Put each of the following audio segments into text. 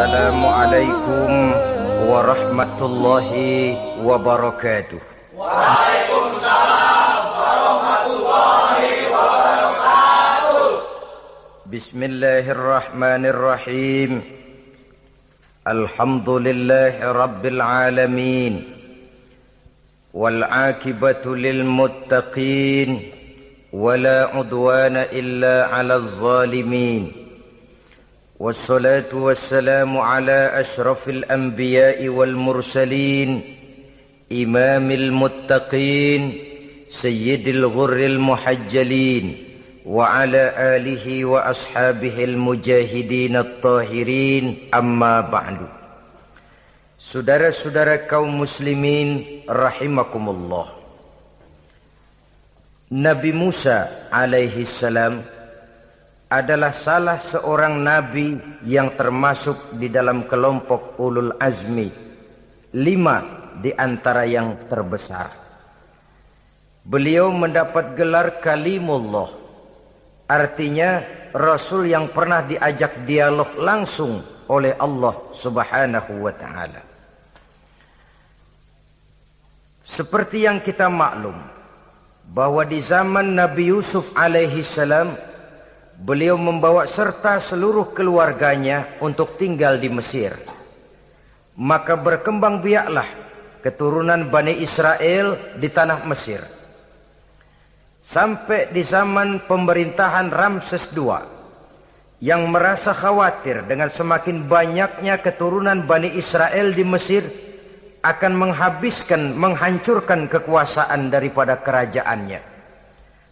Assalamualaikum warahmatullahi wabarakatuh. Waalaikumsalam warahmatullahi wabarakatuh. Bismillahirrahmanirrahim. Alhamdulillahi rabbil alamin. Wal aqibatu lil muttaqin. Wala udwana illa 'alal zalimin. Wassalatu wassalamu ala ashrafil anbiya'i wal mursalin, imamil muttaqin, sayyidil ghurril muhajjalin, wa ala alihi wa ashabihil mujahidin at-tahirin, amma ba'du. Saudara-saudara kaum muslimin rahimakumullah. Nabi Musa alaihi salam adalah salah seorang nabi yang termasuk di dalam kelompok ulul azmi, 5 di antara yang terbesar. Beliau mendapat gelar kalimullah, artinya rasul yang pernah diajak dialog langsung oleh Allah Subhanahu wa ta'ala. Seperti yang kita maklum bahwa di zaman Nabi Yusuf alaihi salam, beliau membawa serta seluruh keluarganya untuk tinggal di Mesir. Maka berkembang biaklah keturunan Bani Israel di tanah Mesir. Sampai di zaman pemerintahan Ramses II, yang merasa khawatir dengan semakin banyaknya keturunan Bani Israel di Mesir akan menghancurkan kekuasaan daripada kerajaannya.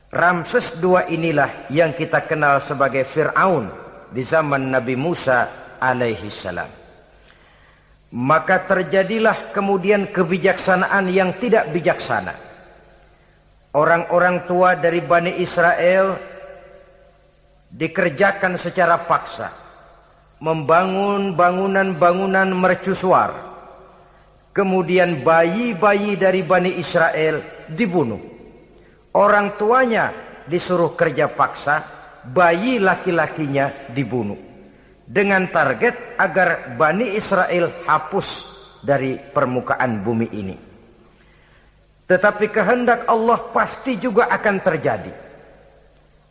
Ramses II inilah yang kita kenal sebagai Fir'aun di zaman Nabi Musa alaihi salam. Maka terjadilah kemudian kebijaksanaan yang tidak bijaksana. Orang-orang tua dari Bani Israel dikerjakan secara paksa, membangun bangunan-bangunan mercusuar. Kemudian bayi-bayi dari Bani Israel dibunuh. Orang tuanya disuruh kerja paksa, bayi laki-lakinya dibunuh. Dengan target agar Bani Israel hapus dari permukaan bumi ini. Tetapi kehendak Allah pasti juga akan terjadi.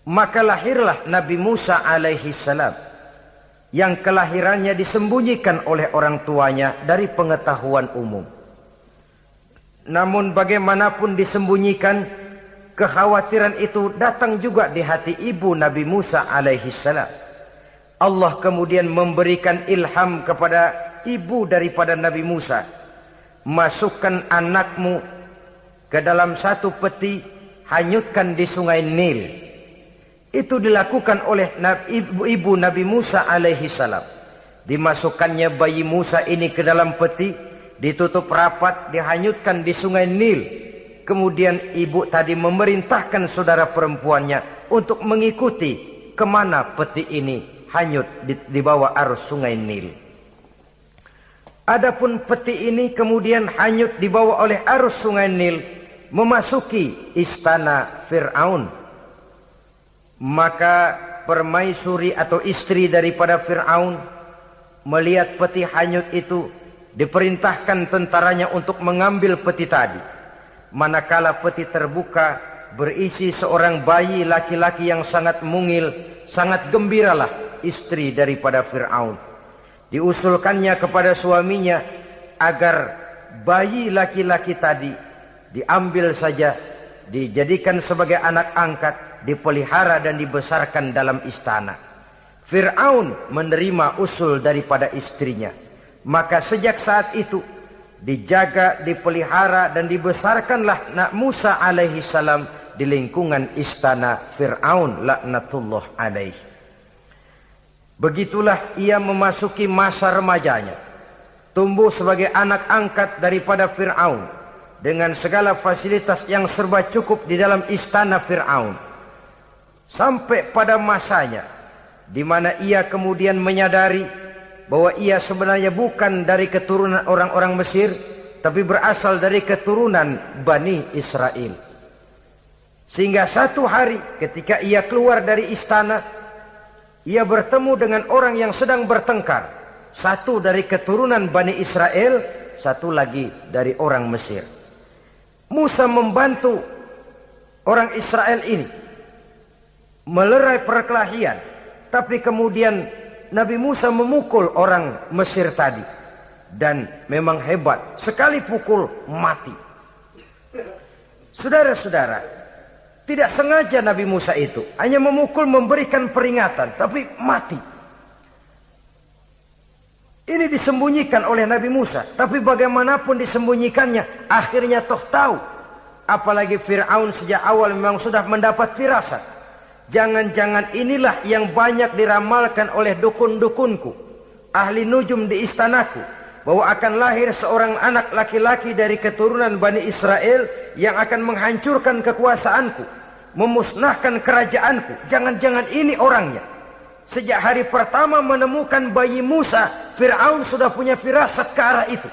Maka lahirlah Nabi Musa alaihi salam, yang kelahirannya disembunyikan oleh orang tuanya dari pengetahuan umum. Namun bagaimanapun disembunyikan, kekhawatiran itu datang juga di hati ibu Nabi Musa alaihi salam. Allah kemudian memberikan ilham kepada ibu daripada Nabi Musa. Masukkan anakmu ke dalam satu peti, hanyutkan di sungai Nil. Itu dilakukan oleh ibu Nabi Musa alaihi salam. Dimasukkannya bayi Musa ini ke dalam peti, ditutup rapat, dihanyutkan di sungai Nil. Kemudian ibu tadi memerintahkan saudara perempuannya untuk mengikuti kemana peti ini hanyut di bawah arus sungai Nil. Adapun peti ini kemudian hanyut dibawa oleh arus sungai Nil, memasuki istana Fir'aun. Maka permaisuri atau istri daripada Fir'aun melihat peti hanyut itu, diperintahkan tentaranya untuk mengambil peti tadi. Manakala peti terbuka, berisi seorang bayi laki-laki yang sangat mungil, sangat gembiralah istri daripada Fir'aun. Diusulkannya kepada suaminya agar bayi laki-laki tadi diambil saja, dijadikan sebagai anak angkat, dipelihara dan dibesarkan dalam istana. Fir'aun menerima usul daripada istrinya. Maka sejak saat itu dijaga, dipelihara dan dibesarkanlah Nabi Musa alaihi salam di lingkungan istana Fir'aun laknatullah alaihi. Begitulah ia memasuki masa remajanya, tumbuh sebagai anak angkat daripada Fir'aun dengan segala fasilitas yang serba cukup di dalam istana Fir'aun. Sampai pada masanya di mana ia kemudian menyadari bahwa ia sebenarnya bukan dari keturunan orang-orang Mesir, tapi berasal dari keturunan Bani Israel. Sehingga satu hari ketika ia keluar dari istana, ia bertemu dengan orang yang sedang bertengkar. Satu dari keturunan Bani Israel, satu lagi dari orang Mesir. Musa membantu orang Israel ini melerai perkelahian, tapi kemudian Nabi Musa memukul orang Mesir tadi, dan memang hebat, sekali pukul mati. Saudara-saudara, tidak sengaja Nabi Musa itu hanya memukul, memberikan peringatan, tapi mati. Ini disembunyikan oleh Nabi Musa, tapi bagaimanapun disembunyikannya, akhirnya toh tahu. Apalagi Fir'aun sejak awal memang sudah mendapat firasat. Jangan-jangan inilah yang banyak diramalkan oleh dukun-dukunku, ahli nujum di istanaku, bahwa akan lahir seorang anak laki-laki dari keturunan Bani Israel yang akan menghancurkan kekuasaanku, memusnahkan kerajaanku. Jangan-jangan ini orangnya. Sejak hari pertama menemukan bayi Musa, Fir'aun sudah punya firasat ke arah itu.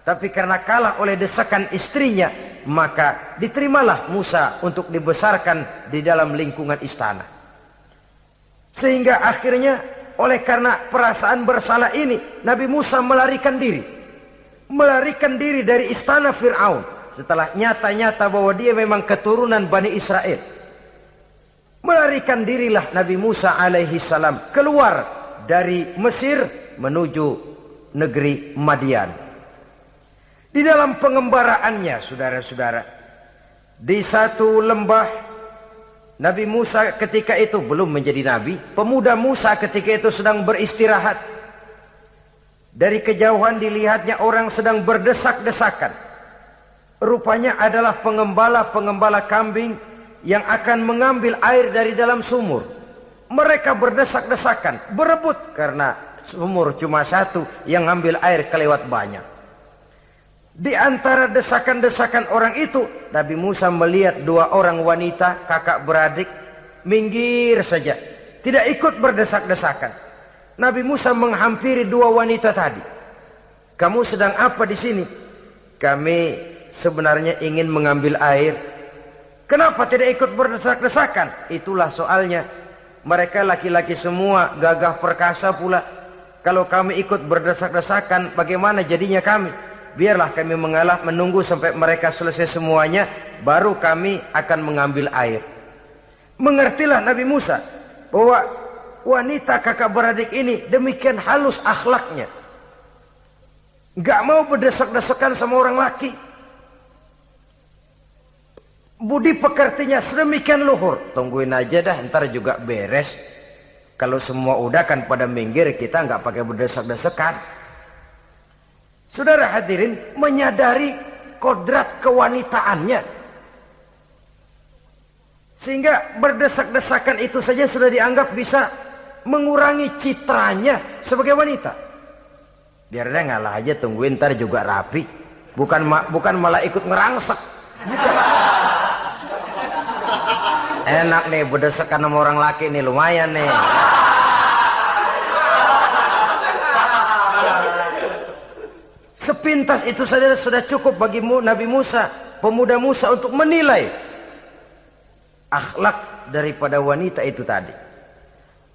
Tapi karena kalah oleh desakan istrinya, maka diterimalah Musa untuk dibesarkan di dalam lingkungan istana. Sehingga akhirnya oleh karena perasaan bersalah ini, Nabi Musa melarikan diri. Melarikan diri dari istana Fir'aun setelah nyata-nyata bahwa dia memang keturunan Bani Israel. Melarikan dirilah Nabi Musa alaihi salam keluar dari Mesir menuju negeri Madian. Di dalam pengembaraannya, saudara-saudara, di satu lembah, Nabi Musa ketika itu belum menjadi nabi. Pemuda Musa ketika itu sedang beristirahat. Dari kejauhan dilihatnya orang sedang berdesak-desakan. Rupanya adalah pengembala-pengembala kambing yang akan mengambil air dari dalam sumur. Mereka berdesak-desakan, berebut karena sumur cuma satu, yang ambil air kelewat banyak. Di antara desakan-desakan orang itu, Nabi Musa melihat dua orang wanita, kakak beradik, minggir saja, tidak ikut berdesak-desakan. Nabi Musa menghampiri dua wanita tadi. Kamu sedang apa di sini? Kami sebenarnya ingin mengambil air. Kenapa tidak ikut berdesak-desakan? Itulah soalnya. Mereka laki-laki semua, gagah perkasa pula. Kalau kami ikut berdesak-desakan, bagaimana jadinya kami? Biarlah kami mengalah, menunggu sampai mereka selesai semuanya, baru kami akan mengambil air. Mengertilah Nabi Musa bahwa wanita kakak beradik ini demikian halus akhlaknya. Gak mau berdesak-desakan sama orang laki. Budi pekertinya sedemikian luhur. Tungguin aja dah, ntar juga beres. Kalau semua udah kan pada minggir, kita nggak pakai berdesak-desakan. Saudara hadirin, menyadari kodrat kewanitaannya, sehingga berdesak-desakan itu saja sudah dianggap bisa mengurangi citranya sebagai wanita. Biar dia ngalah aja, tungguin ntar juga rapi. Bukan malah ikut ngerangsek. Enak nih berdesakan sama orang laki nih, lumayan nih. Sepintas itu saja sudah cukup bagi Nabi Musa, pemuda Musa, untuk menilai akhlak daripada wanita itu tadi.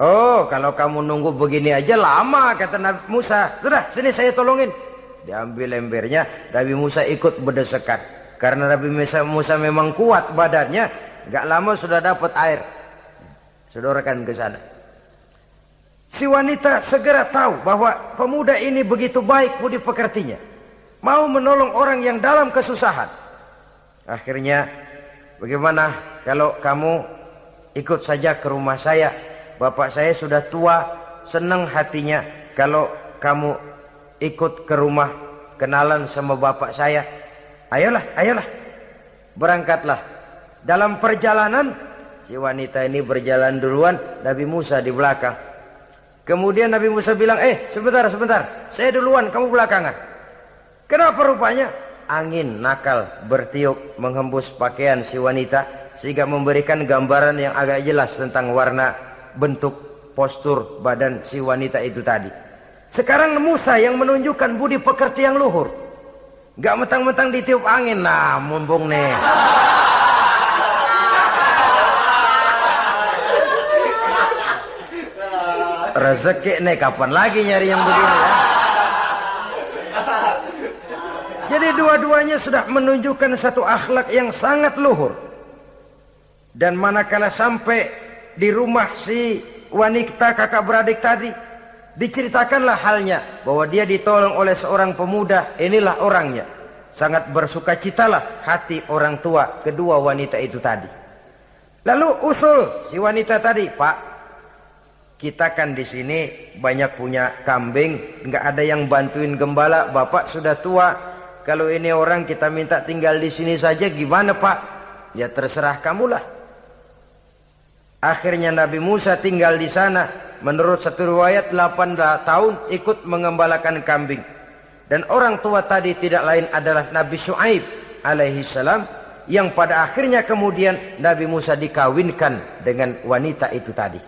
Oh, kalau kamu nunggu begini aja lama, kata Nabi Musa. Sudah, sini saya tolongin. Diambil embernya, Nabi Musa ikut berdesakan. Karena Nabi Musa memang kuat badannya, gak lama sudah dapat air. Sodorkan ke sana. Si wanita segera tahu bahwa pemuda ini begitu baik budi pekertinya, mau menolong orang yang dalam kesusahan. Akhirnya, bagaimana kalau kamu ikut saja ke rumah saya? Bapak saya sudah tua, senang hatinya kalau kamu ikut ke rumah, kenalan sama bapak saya. Ayolah, ayolah, berangkatlah. Dalam perjalanan, si wanita ini berjalan duluan, Nabi Musa di belakang. Kemudian Nabi Musa bilang, sebentar, saya duluan, kamu belakangan. Kenapa rupanya? Angin nakal bertiup menghembus pakaian si wanita, sehingga memberikan gambaran yang agak jelas tentang warna, bentuk, postur badan si wanita itu tadi. Sekarang Musa yang menunjukkan budi pekerti yang luhur. Gak mentang-mentang ditiup angin, nah mumpung nih. Rezeki nih, kapan lagi nyari yang begini ya? Jadi dua-duanya sudah menunjukkan satu akhlak yang sangat luhur. Dan manakala sampai di rumah si wanita kakak beradik tadi, diceritakanlah halnya bahwa dia ditolong oleh seorang pemuda. Inilah orangnya. Sangat bersukacitalah hati orang tua kedua wanita itu tadi. Lalu usul si wanita tadi, Pak, kita kan di sini banyak punya kambing, nggak ada yang bantuin gembala. Bapak sudah tua. Kalau ini orang kita minta tinggal di sini saja, gimana Pak? Ya terserah kamulah. Akhirnya Nabi Musa tinggal di sana. Menurut satu riwayat 8 tahun ikut mengembalakan kambing. Dan orang tua tadi tidak lain adalah Nabi Syuaib alaihi salam, yang pada akhirnya kemudian Nabi Musa dikawinkan dengan wanita itu tadi.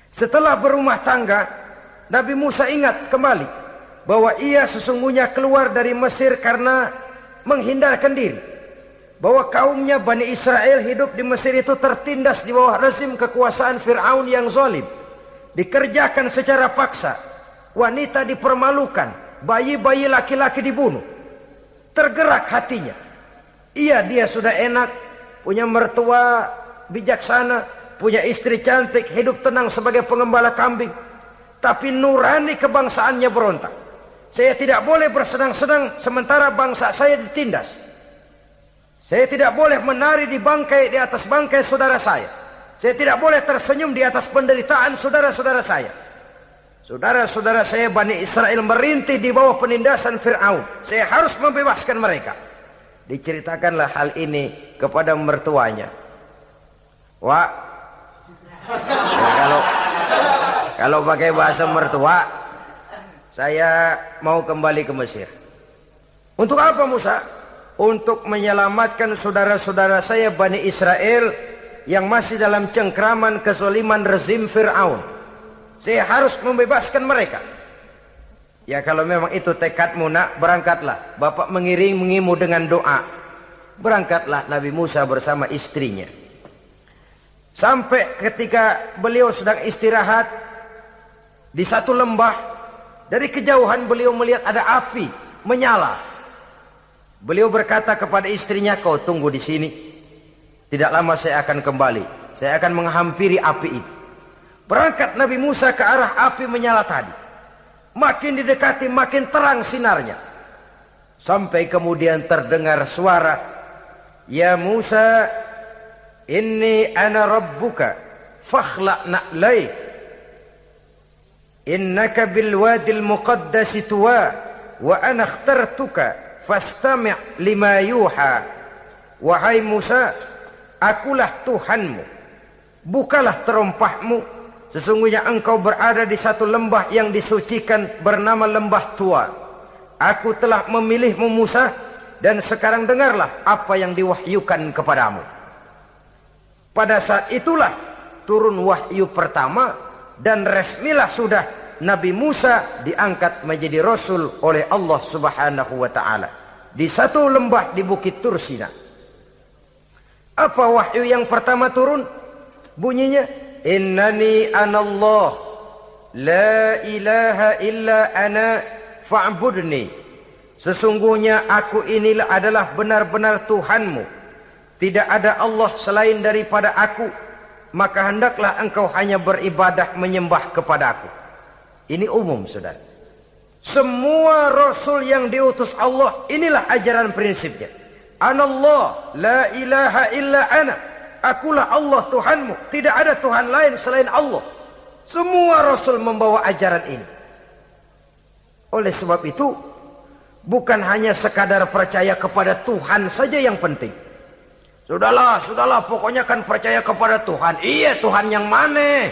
Setelah berumah tangga, Nabi Musa ingat kembali bahwa ia sesungguhnya keluar dari Mesir karena menghindarkan diri. Bahwa kaumnya Bani Israel hidup di Mesir itu tertindas di bawah rezim kekuasaan Fir'aun yang zalim. Dikerjakan secara paksa, wanita dipermalukan, bayi-bayi laki-laki dibunuh. Tergerak hatinya. Dia sudah enak, punya mertua bijaksana, punya istri cantik, hidup tenang sebagai pengembala kambing. Tapi nurani kebangsaannya berontak. Saya tidak boleh bersenang-senang sementara bangsa saya ditindas. Saya tidak boleh menari di atas bangkai saudara saya. Saya tidak boleh tersenyum di atas penderitaan saudara-saudara saya. Saudara-saudara saya Bani Israel merintih di bawah penindasan Fir'aun. Saya harus membebaskan mereka. Diceritakanlah hal ini kepada mertuanya. Wah, ya kalau pakai bahasa mertua, saya mau kembali ke Mesir. Untuk apa Musa? Untuk menyelamatkan saudara-saudara saya Bani Israel yang masih dalam cengkraman kezaliman rezim Fir'aun. Saya harus membebaskan mereka. Ya kalau memang itu tekadmu nak, berangkatlah. Bapak mengiringimu dengan doa. Berangkatlah Nabi Musa bersama istrinya. Sampai ketika beliau sedang istirahat di satu lembah, dari kejauhan beliau melihat ada api menyala. Beliau berkata kepada istrinya, kau tunggu di sini. Tidak lama saya akan kembali. Saya akan menghampiri api itu. Berangkat Nabi Musa ke arah api menyala tadi. Makin didekati makin terang sinarnya. Sampai kemudian terdengar suara, ya Musa, inni ana rabbuka fakhla' na'laik. Innaka bil wadil muqaddasi tuwa wa ana akhtartuka fastami' lima yuha. Wahai Musa, akulah Tuhanmu, bukalah terompahmu. Sesungguhnya engkau berada di satu lembah yang disucikan bernama lembah tua. Aku telah memilihmu Musa, dan sekarang dengarlah apa yang diwahyukan kepadamu. Pada saat itulah turun wahyu pertama, dan resmilah sudah Nabi Musa diangkat menjadi Rasul oleh Allah Subhanahu wa ta'ala. Di satu lembah di Bukit Tursina. Apa wahyu yang pertama turun? Bunyinya, innani anallah, la ilaha illa ana fa'budni. Sesungguhnya aku inilah adalah benar-benar Tuhanmu. Tidak ada Allah selain daripada aku. Maka hendaklah engkau hanya beribadah menyembah kepada aku. Ini umum saudara. Semua Rasul yang diutus Allah, inilah ajaran prinsipnya. Anallah, la ilaha illa ana. Akulah Allah Tuhanmu. Tidak ada Tuhan lain selain Allah. Semua Rasul membawa ajaran ini. Oleh sebab itu, bukan hanya sekadar percaya kepada Tuhan saja yang penting. Sudahlah, pokoknya kan percaya kepada Tuhan. Iya, Tuhan yang mana?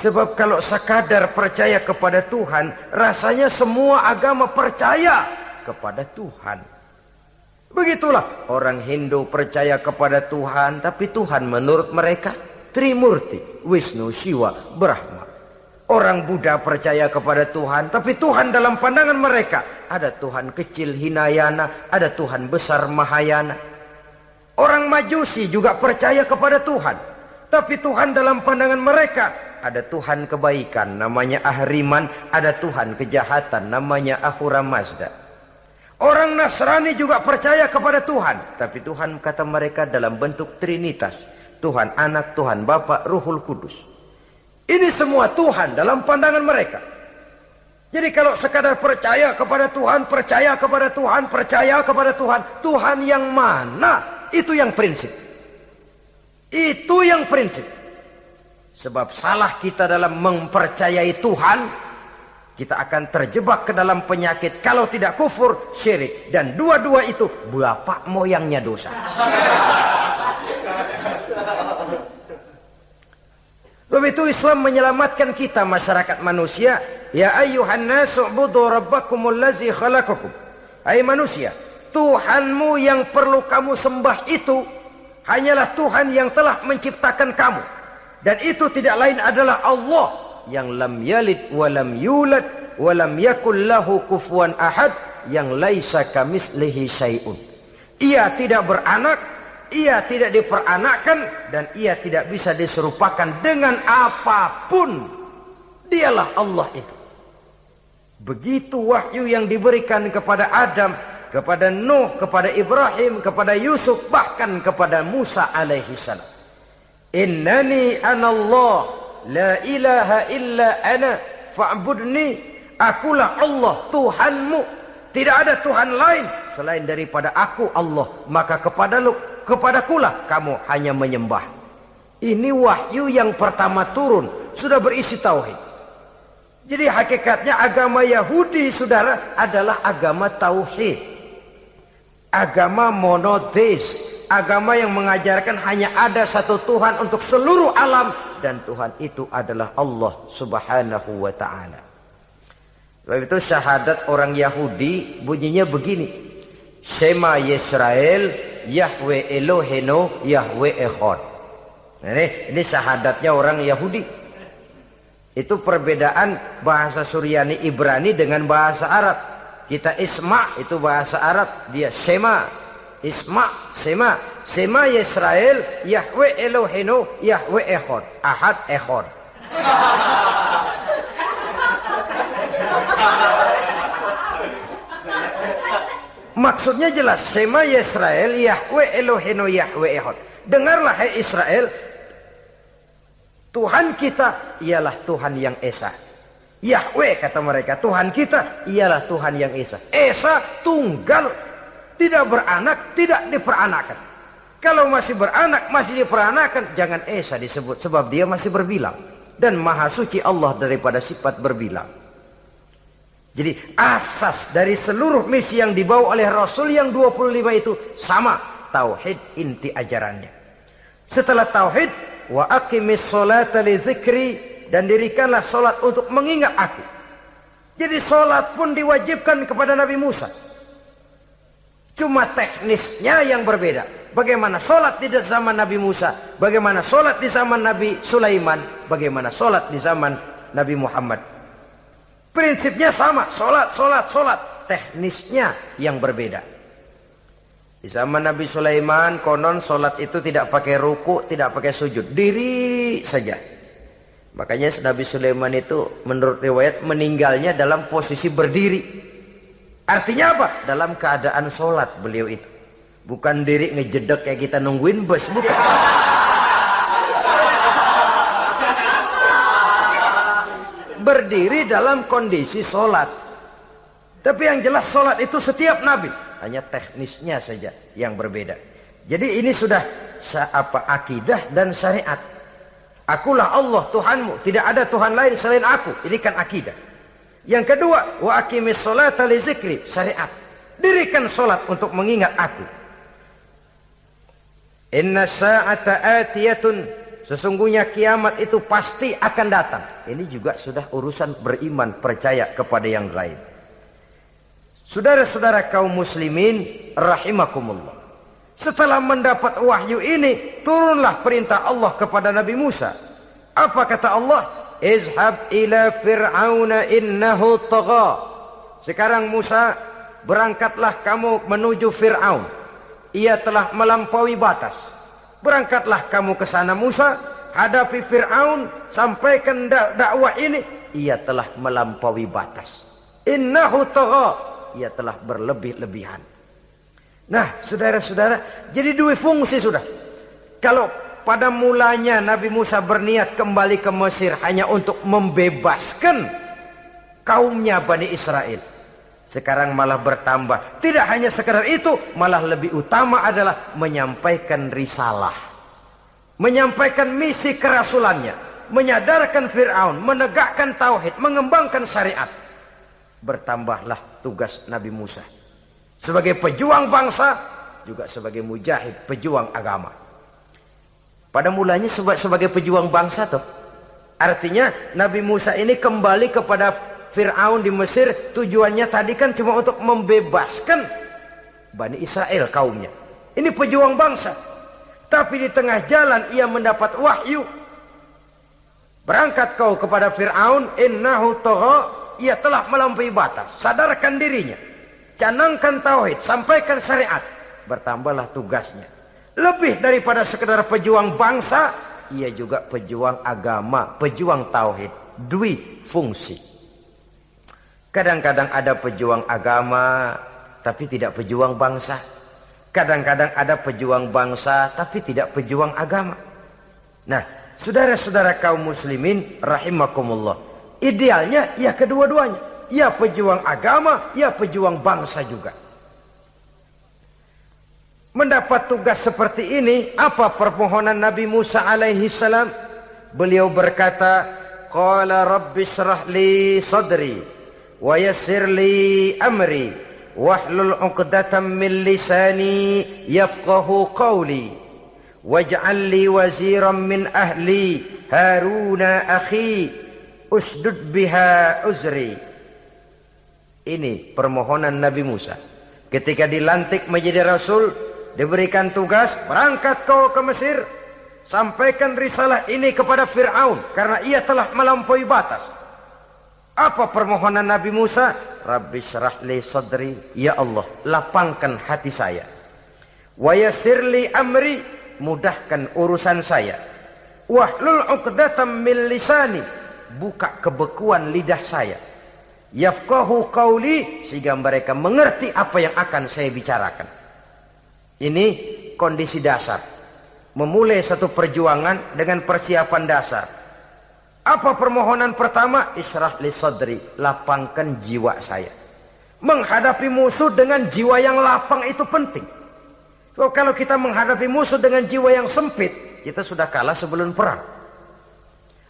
Sebab kalau sekadar percaya kepada Tuhan, rasanya semua agama percaya kepada Tuhan. Begitulah orang Hindu percaya kepada Tuhan, tapi Tuhan menurut mereka Trimurti, Wisnu, Shiva, Brahma. Orang Buddha percaya kepada Tuhan, tapi Tuhan dalam pandangan mereka ada Tuhan kecil Hinayana, ada Tuhan besar Mahayana. Orang Majusi juga percaya kepada Tuhan, tapi Tuhan dalam pandangan mereka ada Tuhan kebaikan namanya Ahriman, ada Tuhan kejahatan namanya Ahura Mazda. Orang Nasrani juga percaya kepada Tuhan, tapi Tuhan kata mereka dalam bentuk Trinitas. Tuhan Anak, Tuhan Bapa, Ruhul Kudus. Ini semua Tuhan dalam pandangan mereka. Jadi kalau sekadar percaya kepada Tuhan, percaya kepada Tuhan, percaya kepada Tuhan, Tuhan yang mana? Itu yang prinsip. Itu yang prinsip. Sebab salah kita dalam mempercayai Tuhan, kita akan terjebak ke dalam penyakit kalau tidak kufur, syirik. Dan dua-dua itu bapak moyangnya dosa. Sebab itu Islam menyelamatkan kita masyarakat manusia. Ya ayyuhan nasu ubudu rabbakumul ladzi khalaqakum. Hai manusia, Tuhanmu yang perlu kamu sembah itu hanyalah Tuhan yang telah menciptakan kamu. Dan itu tidak lain adalah Allah yang lam yalid wa lam yulad wa lam yakul lahu kufuwan ahad, yang laisa kamitslihi syai'un. Ia tidak beranak, ia tidak diperanakkan, dan ia tidak bisa diserupakan dengan apapun. Dialah Allah itu. Begitu wahyu yang diberikan kepada Adam, kepada Nuh, kepada Ibrahim, kepada Yusuf, bahkan kepada Musa alaihi salam. Innani anallah, la ilaha illa ana, fa'budni. Akulah Allah, Tuhanmu. Tidak ada Tuhan lain selain daripada aku Allah. Maka kepadakulah kamu hanya menyembah. Ini wahyu yang pertama turun, sudah berisi tauhid. Jadi hakikatnya agama Yahudi, saudara, adalah agama tauhid. Agama monoteis. Agama yang mengajarkan hanya ada satu Tuhan untuk seluruh alam. Dan Tuhan itu adalah Allah subhanahu wa ta'ala. Sebab itu syahadat orang Yahudi bunyinya begini. Shema Yisrael, Yahweh Elohenu, Yahweh Echad. Ini syahadatnya orang Yahudi. Itu perbedaan bahasa Suryani Ibrani dengan bahasa Arab. Kita Isma itu bahasa Arab, dia Shema. Isma, Shema. Shema Yisrael, Yahweh Elohenu, Yahweh Echad. Ahad Echad. Maksudnya jelas. Shema Yisrael, Yahweh Elohenu, Yahweh Echad. Dengarlah hai Israel, Tuhan kita ialah Tuhan yang Esa. Yahweh kata mereka, Tuhan kita ialah Tuhan yang Esa. Esa tunggal, tidak beranak, tidak diperanakan. Kalau masih beranak, masih diperanakan, jangan Esa disebut, sebab dia masih berbilang. Dan maha suci Allah daripada sifat berbilang. Jadi asas dari seluruh misi yang dibawa oleh Rasul yang 25 itu sama. Tauhid inti ajarannya. Setelah tauhid, wa aqimis sholata li dzikri, dan dirikanlah solat untuk mengingat aku. Jadi solat pun diwajibkan kepada Nabi Musa. Cuma teknisnya yang berbeda. Bagaimana solat di zaman Nabi Musa, bagaimana solat di zaman Nabi Sulaiman, bagaimana solat di zaman Nabi Muhammad. Prinsipnya sama, solat. Teknisnya yang berbeda. Di zaman Nabi Sulaiman konon solat itu tidak pakai ruku, tidak pakai sujud, diri saja. Makanya Nabi Sulaiman itu menurut riwayat meninggalnya dalam posisi berdiri. Artinya apa? Dalam keadaan solat beliau itu. Bukan diri ngejedek kayak kita nungguin bus, bukan. Berdiri dalam kondisi solat. Tapi yang jelas solat itu setiap Nabi. Hanya teknisnya saja yang berbeda. Jadi ini sudah akidah dan syariat. Akulah Allah Tuhanmu, tidak ada Tuhan lain selain aku. Ini kan akidah. Yang kedua, wa aqimis sholata li dzikri, syariat. Dirikan solat untuk mengingat aku. Inna sa'ata atiyatun, sesungguhnya kiamat itu pasti akan datang. Ini juga sudah urusan beriman, percaya kepada yang gaib. Saudara-saudara kaum muslimin rahimakumullah. Setelah mendapat wahyu ini, turunlah perintah Allah kepada Nabi Musa. Apa kata Allah? Izhab ila fir'auna innahu tagha. Sekarang Musa, berangkatlah kamu menuju Fir'aun. Ia telah melampaui batas. Berangkatlah kamu ke sana Musa, hadapi Fir'aun, sampaikan dakwah ini, ia telah melampaui batas. Innahu tagha, ia telah berlebih-lebihan. Nah, saudara-saudara, jadi dua fungsi sudah. Kalau pada mulanya Nabi Musa berniat kembali ke Mesir hanya untuk membebaskan kaumnya Bani Israel, sekarang malah bertambah. Tidak hanya sekedar itu, malah lebih utama adalah menyampaikan risalah, menyampaikan misi kerasulannya, menyadarkan Fir'aun, menegakkan tauhid, mengembangkan syariat. Bertambahlah tugas Nabi Musa sebagai pejuang bangsa, juga sebagai mujahid, pejuang agama. Pada mulanya sebagai pejuang bangsa tuh. Artinya Nabi Musa ini kembali kepada Fir'aun di Mesir, tujuannya tadi kan cuma untuk membebaskan Bani Israel kaumnya. Ini pejuang bangsa. Tapi di tengah jalan ia mendapat wahyu. Berangkat kau kepada Fir'aun, innahu tagha, ia telah melampaui batas. Sadarkan dirinya, canangkan tauhid, sampaikan syariat. Bertambahlah tugasnya. Lebih daripada sekedar pejuang bangsa, ia juga pejuang agama, pejuang tauhid. Dwi fungsi. Kadang-kadang ada pejuang agama tapi tidak pejuang bangsa. Kadang-kadang ada pejuang bangsa tapi tidak pejuang agama. Nah, saudara-saudara kaum muslimin rahimakumullah, idealnya ya kedua-duanya. Ya pejuang agama, ya pejuang bangsa juga. Mendapat tugas seperti ini, apa permohonan Nabi Musa alaihi salam? Beliau berkata, qala rabbi shrah li sadri wa yassir li amri wahlul 'uqdatam min lisani yafqahu qawli waj'al li waziran min ahli Haruna akhi usdud biha uzri. Ini permohonan Nabi Musa ketika dilantik menjadi rasul, diberikan tugas, berangkat kau ke Mesir, sampaikan risalah ini kepada Fir'aun karena ia telah melampaui batas. Apa permohonan Nabi Musa? Rabbi syrah li sadri, ya Allah, lapangkan hati saya. Wa yassir li amri, mudahkan urusan saya. Wahlul 'uqdatam min lisani, buka kebekuan lidah saya. Yafqahu qawli, sehingga mereka mengerti apa yang akan saya bicarakan. Ini kondisi dasar. Memulai satu perjuangan dengan persiapan dasar. Apa permohonan pertama? Isyrah li sadri, lapangkan jiwa saya. Menghadapi musuh dengan jiwa yang lapang itu penting. So, kalau kita menghadapi musuh dengan jiwa yang sempit, kita sudah kalah sebelum perang.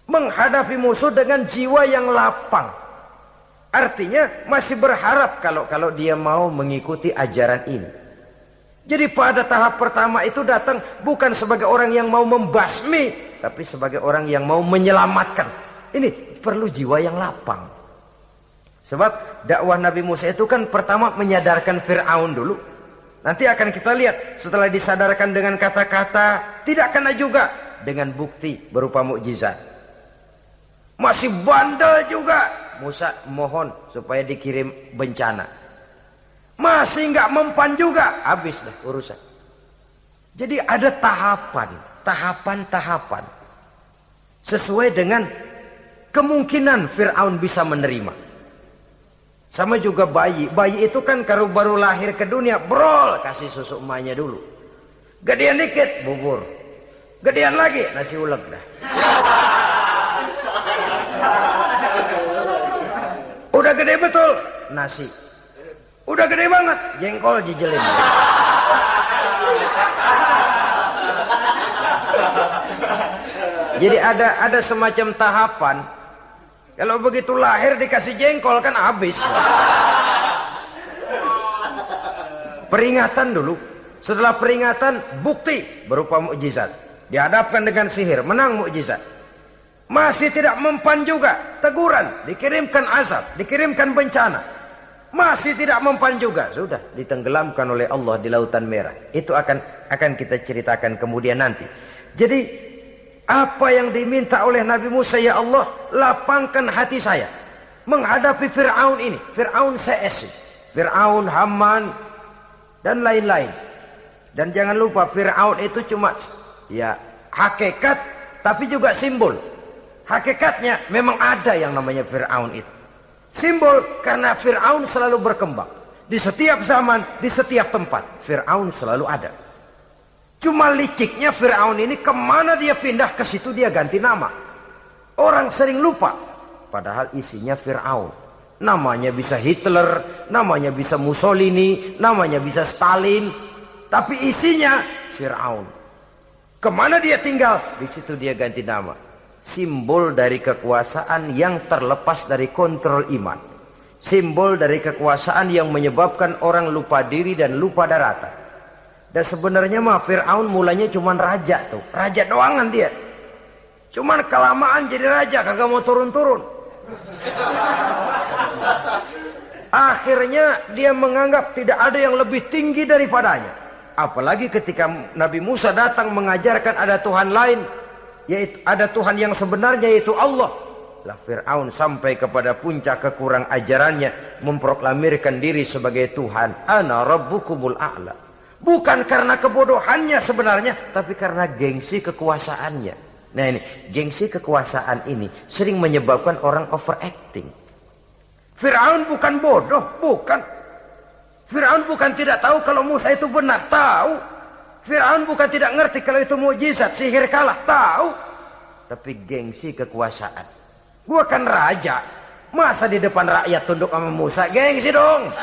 Menghadapi musuh dengan jiwa yang lapang, artinya masih berharap kalau dia mau mengikuti ajaran ini. Jadi pada tahap pertama itu datang bukan sebagai orang yang mau membasmi, tapi sebagai orang yang mau menyelamatkan. Ini perlu jiwa yang lapang. Sebab dakwah Nabi Musa itu kan pertama menyadarkan Fir'aun dulu. Nanti akan kita lihat setelah disadarkan dengan kata-kata, tidak kena juga dengan bukti berupa mukjizat. Masih bandel juga. Musa mohon supaya dikirim bencana. Masih nggak mempan juga, habis dah urusan. Jadi ada tahapan-tahapan sesuai dengan kemungkinan Fir'aun bisa menerima. Sama juga bayi itu kan kalau baru lahir ke dunia, brol, kasih susu emaknya dulu. Gedean dikit, bubur. Gedean lagi, nasi uleg dah. Udah gede betul, nasi. Udah gede banget, jengkol jijelin. Jadi ada semacam tahapan. Kalau begitu lahir dikasih jengkol kan habis. Peringatan dulu. Setelah peringatan, bukti berupa mukjizat. Dihadapkan dengan sihir, menang mukjizat. Masih tidak mempan juga, teguran, dikirimkan azab, dikirimkan bencana. Masih tidak mempan juga, sudah ditenggelamkan oleh Allah di Lautan Merah. Itu akan kita ceritakan kemudian nanti. Jadi apa yang diminta oleh Nabi Musa, ya Allah, lapangkan hati saya menghadapi Fir'aun ini. Fir'aun CS, Fir'aun, Haman, dan lain-lain. Dan jangan lupa Fir'aun itu cuma ya hakikat tapi juga simbol. Hakikatnya memang ada yang namanya Fir'aun itu. Simbol karena Fir'aun selalu berkembang. Di setiap zaman, di setiap tempat, Fir'aun selalu ada. Cuma liciknya Fir'aun ini kemana dia pindah, ke situ dia ganti nama. Orang sering lupa, padahal isinya Fir'aun. Namanya bisa Hitler, namanya bisa Mussolini, namanya bisa Stalin, tapi isinya Fir'aun. Kemana dia tinggal, di situ dia ganti nama. Simbol dari kekuasaan yang terlepas dari kontrol iman. Simbol dari kekuasaan yang menyebabkan orang lupa diri dan lupa daratan. Dan sebenarnya mah Fir'aun mulanya cuman raja tuh, raja doangan dia. Cuman kelamaan jadi raja, kagak mau turun-turun. Akhirnya dia menganggap tidak ada yang lebih tinggi daripadanya. Apalagi ketika Nabi Musa datang mengajarkan ada Tuhan lain, yaitu ada Tuhan yang sebenarnya, yaitu Allah. Lah Fir'aun sampai kepada puncak kekurang ajarannya, memproklamirkan diri sebagai Tuhan. Ana rabbukumul a'la. Bukan karena kebodohannya sebenarnya, tapi karena gengsi kekuasaannya. Nah ini, gengsi kekuasaan ini sering menyebabkan orang overacting. Fir'aun bukan bodoh, bukan. Fir'aun bukan tidak tahu kalau Musa itu benar, tahu. Fir'aun bukan tidak ngerti kalau itu mukjizat, sihir kalah, tahu. Tapi gengsi kekuasaan. Gua kan raja, masa di depan rakyat tunduk sama Musa? Gengsi dong.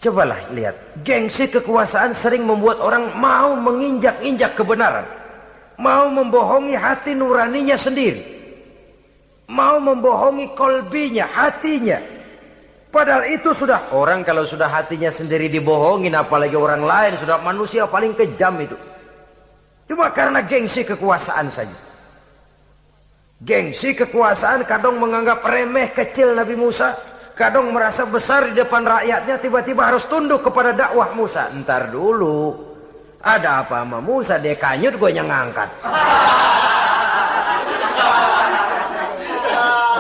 Cobalah lihat, gengsi kekuasaan sering membuat orang mau menginjak-injak kebenaran. Mau membohongi hati nuraninya sendiri. Mau membohongi kolbinya, hatinya. Padahal itu sudah, orang kalau sudah hatinya sendiri dibohongin, apalagi orang lain, sudah manusia paling kejam itu. Cuma karena gengsi kekuasaan saja. Gengsi kekuasaan kadang menganggap remeh kecil Nabi Musa. Kadang merasa besar di depan rakyatnya, tiba-tiba harus tunduk kepada dakwah Musa. Ntar dulu, ada apa sama Musa? Dia kanyut, gue yang ngangkat.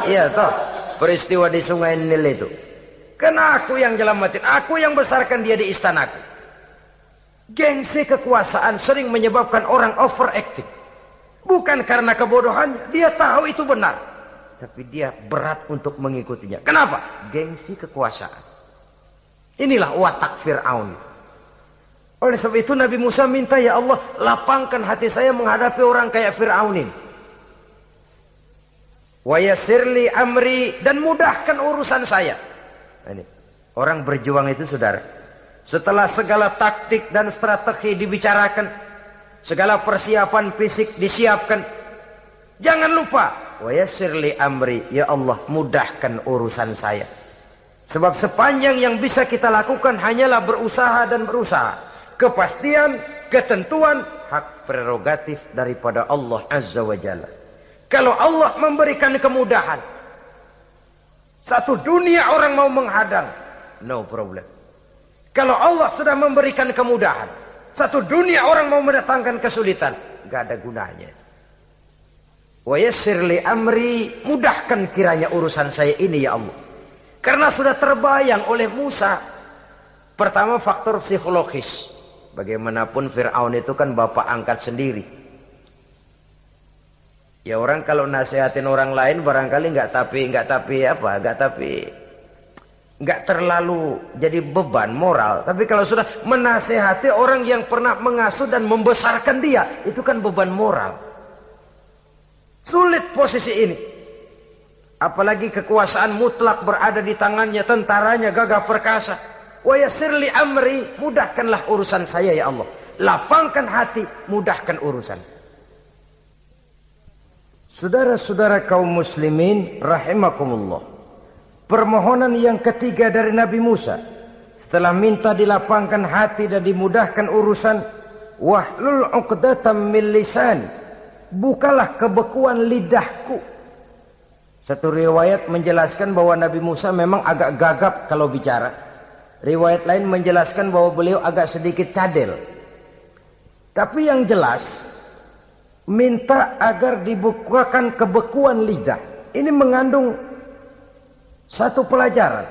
Iya toh, peristiwa di Sungai Nil itu. Karena aku yang nyelamatin, aku yang besarkan dia di istanaku. Gengsi kekuasaan sering menyebabkan orang overacting. Bukan karena kebodohannya, dia tahu itu benar. Tapi dia berat untuk mengikutinya. Kenapa? Gengsi kekuasaan. Inilah watak Fir'aun. Oleh sebab itu Nabi Musa minta, ya Allah, lapangkan hati saya menghadapi orang kayak Fir'aun ini. Wa yassirli amri, dan mudahkan urusan saya. Ini orang berjuang itu, saudara. Setelah segala taktik dan strategi dibicarakan, segala persiapan fisik disiapkan, jangan lupa, wa yassirli amri, ya Allah, mudahkan urusan saya. Sebab sepanjang yang bisa kita lakukan hanyalah berusaha dan berusaha. Kepastian, ketentuan, hak prerogatif daripada Allah Azza wa Jalla. Kalau Allah memberikan kemudahan, satu dunia orang mau menghadang, no problem. Kalau Allah sudah memberikan kemudahan, satu dunia orang mau mendatangkan kesulitan, gak ada gunanya. Wa yassirli amri, mudahkan kiranya urusan saya ini ya Allah. Karena sudah terbayang oleh Musa. Pertama, faktor psikologis. Bagaimanapun Fir'aun itu kan bapak angkat sendiri. Ya orang kalau nasihatin orang lain barangkali nggak terlalu jadi beban moral. Tapi kalau sudah menasehati orang yang pernah mengasuh dan membesarkan dia, itu kan beban moral. Sulit posisi ini. Apalagi kekuasaan mutlak berada di tangannya, tentaranya gagah perkasa. Wa yassirli amri, mudahkanlah urusan saya ya Allah. Lapangkan hati, mudahkan urusan. Saudara-saudara kaum muslimin rahimakumullah. Permohonan yang ketiga dari Nabi Musa, setelah minta dilapangkan hati dan dimudahkan urusan, wahlul 'uqdatam min lisani, bukalah kebekuan lidahku. Satu riwayat menjelaskan bahwa Nabi Musa memang agak gagap kalau bicara. Riwayat lain menjelaskan bahwa beliau agak sedikit cadel. Tapi yang jelas, minta agar dibukakan kebekuan lidah. Ini mengandung satu pelajaran.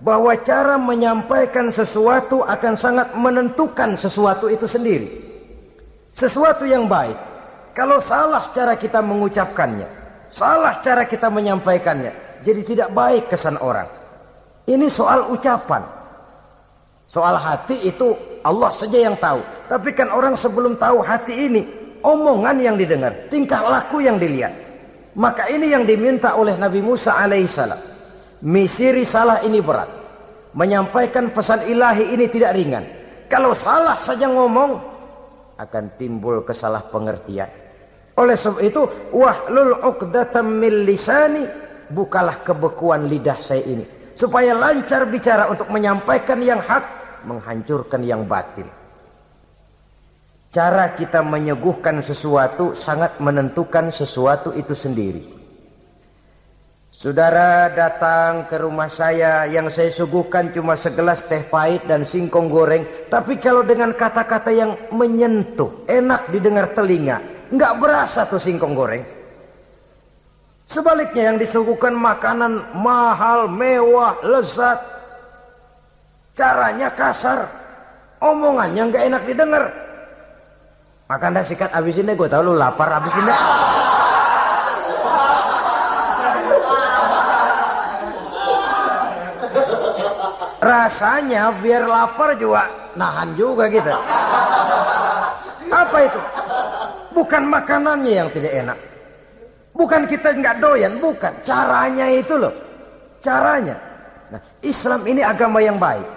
bahwa cara menyampaikan sesuatu akan sangat menentukan sesuatu itu sendiri. Sesuatu yang baik, kalau salah cara kita mengucapkannya, salah cara kita menyampaikannya, jadi tidak baik kesan orang. Ini soal ucapan. Soal hati itu Allah saja yang tahu. Tapi kan orang sebelum tahu hati ini, omongan yang didengar, tingkah laku yang dilihat. Maka ini yang diminta oleh Nabi Musa alaihissalam. Misi risalah ini berat. Menyampaikan pesan ilahi ini tidak ringan. Kalau salah saja ngomong, akan timbul kesalah pengertian. Oleh sebab itu, wahlul 'uqdatam min lisani, bukalah kebekuan lidah saya ini, supaya lancar bicara untuk menyampaikan yang hak, menghancurkan yang batil. Cara kita menyuguhkan sesuatu sangat menentukan sesuatu itu sendiri. Saudara datang ke rumah saya, yang saya suguhkan cuma segelas teh pahit dan singkong goreng, tapi kalau dengan kata-kata yang menyentuh, enak didengar telinga, nggak berasa tuh singkong goreng. Sebaliknya yang disuguhkan makanan mahal, mewah, lezat, caranya kasar, omongannya nggak enak didengar. Makan dah sikat abisin deh, gue tau lu lapar, abisin deh. Rasanya biar lapar juga nahan juga gitu. Apa itu? Bukan makanannya yang tidak enak, bukan kita nggak doyan, bukan. Caranya itu loh, caranya. Nah, Islam ini agama yang baik.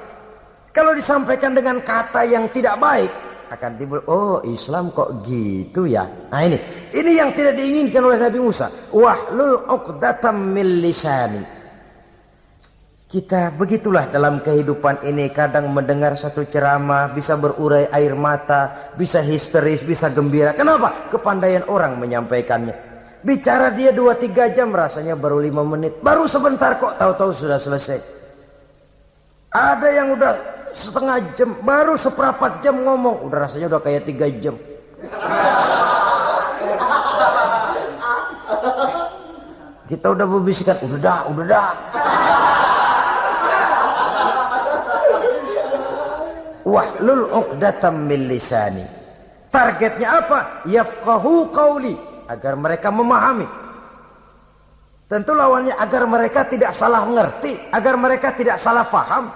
Kalau disampaikan dengan kata yang tidak baik, akan timbul, oh Islam kok gitu ya. Nah ini yang tidak diinginkan oleh Nabi Musa. Wahlul 'uqdatam min lisani. Kita begitulah dalam kehidupan ini, kadang mendengar satu ceramah bisa berurai air mata, bisa histeris, bisa gembira. Kenapa? Kepandaian orang menyampaikannya. Bicara dia 2-3 jam, rasanya baru 5 menit. Baru sebentar kok, tahu-tahu sudah selesai. Ada yang udah setengah jam, baru seperempat jam ngomong, udah rasanya udah kayak 3 jam. Kita udah berbisikkan, udah dah. Wahlul 'uqdatam min lisani. Targetnya apa? Yafqahu qauli, agar mereka memahami. Tentu lawannya agar mereka tidak salah mengerti, agar mereka tidak salah paham.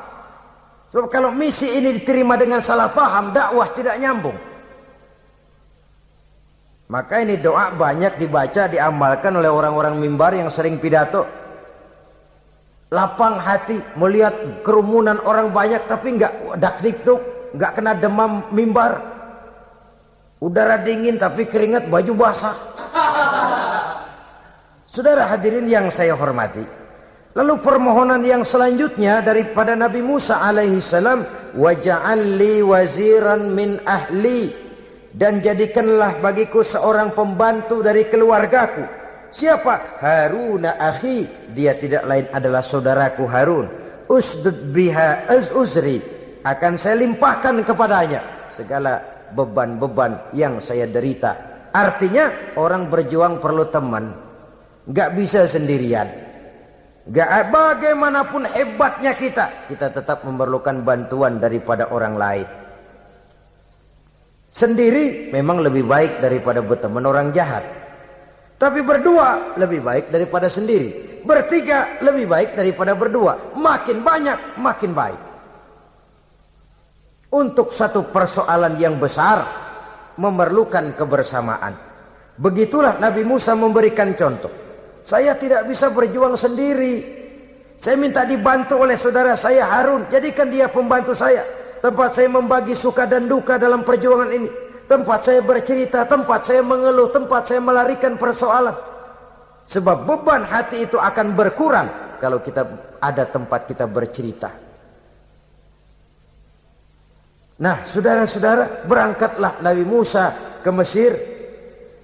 Sebab kalau misi ini diterima dengan salah paham, dakwah tidak nyambung. Maka ini doa banyak dibaca, diamalkan oleh orang-orang mimbar yang sering pidato. Lapang hati melihat kerumunan orang banyak, tapi nggak dak-dikduk, nggak kena demam mimbar. Udara dingin tapi keringat, baju basah. Saudara hadirin yang saya hormati, lalu permohonan yang selanjutnya daripada Nabi Musa alaihi salam, waj'al li waziran min ahli, dan jadikanlah bagiku seorang pembantu dari keluargaku. Siapa? Haruna akhi, dia tidak lain adalah saudaraku Harun. Usdud biha uzri, akan saya limpahkan kepadanya segala beban-beban yang saya derita. Artinya orang berjuang perlu teman, nggak bisa sendirian. Gak, bagaimanapun hebatnya kita tetap memerlukan bantuan daripada orang lain. Sendiri memang lebih baik daripada berteman orang jahat, tapi berdua lebih baik daripada sendiri. Bertiga lebih baik daripada berdua. Makin banyak makin baik. Untuk satu persoalan yang besar memerlukan kebersamaan. Begitulah Nabi Musa memberikan contoh. Saya tidak bisa berjuang sendiri, saya minta dibantu oleh saudara saya Harun. Jadikan dia pembantu saya, tempat saya membagi suka dan duka dalam perjuangan ini, tempat saya bercerita, tempat saya mengeluh, tempat saya melarikan persoalan. Sebab beban hati itu akan berkurang kalau kita ada tempat kita bercerita. Nah, saudara-saudara, berangkatlah Nabi Musa ke Mesir.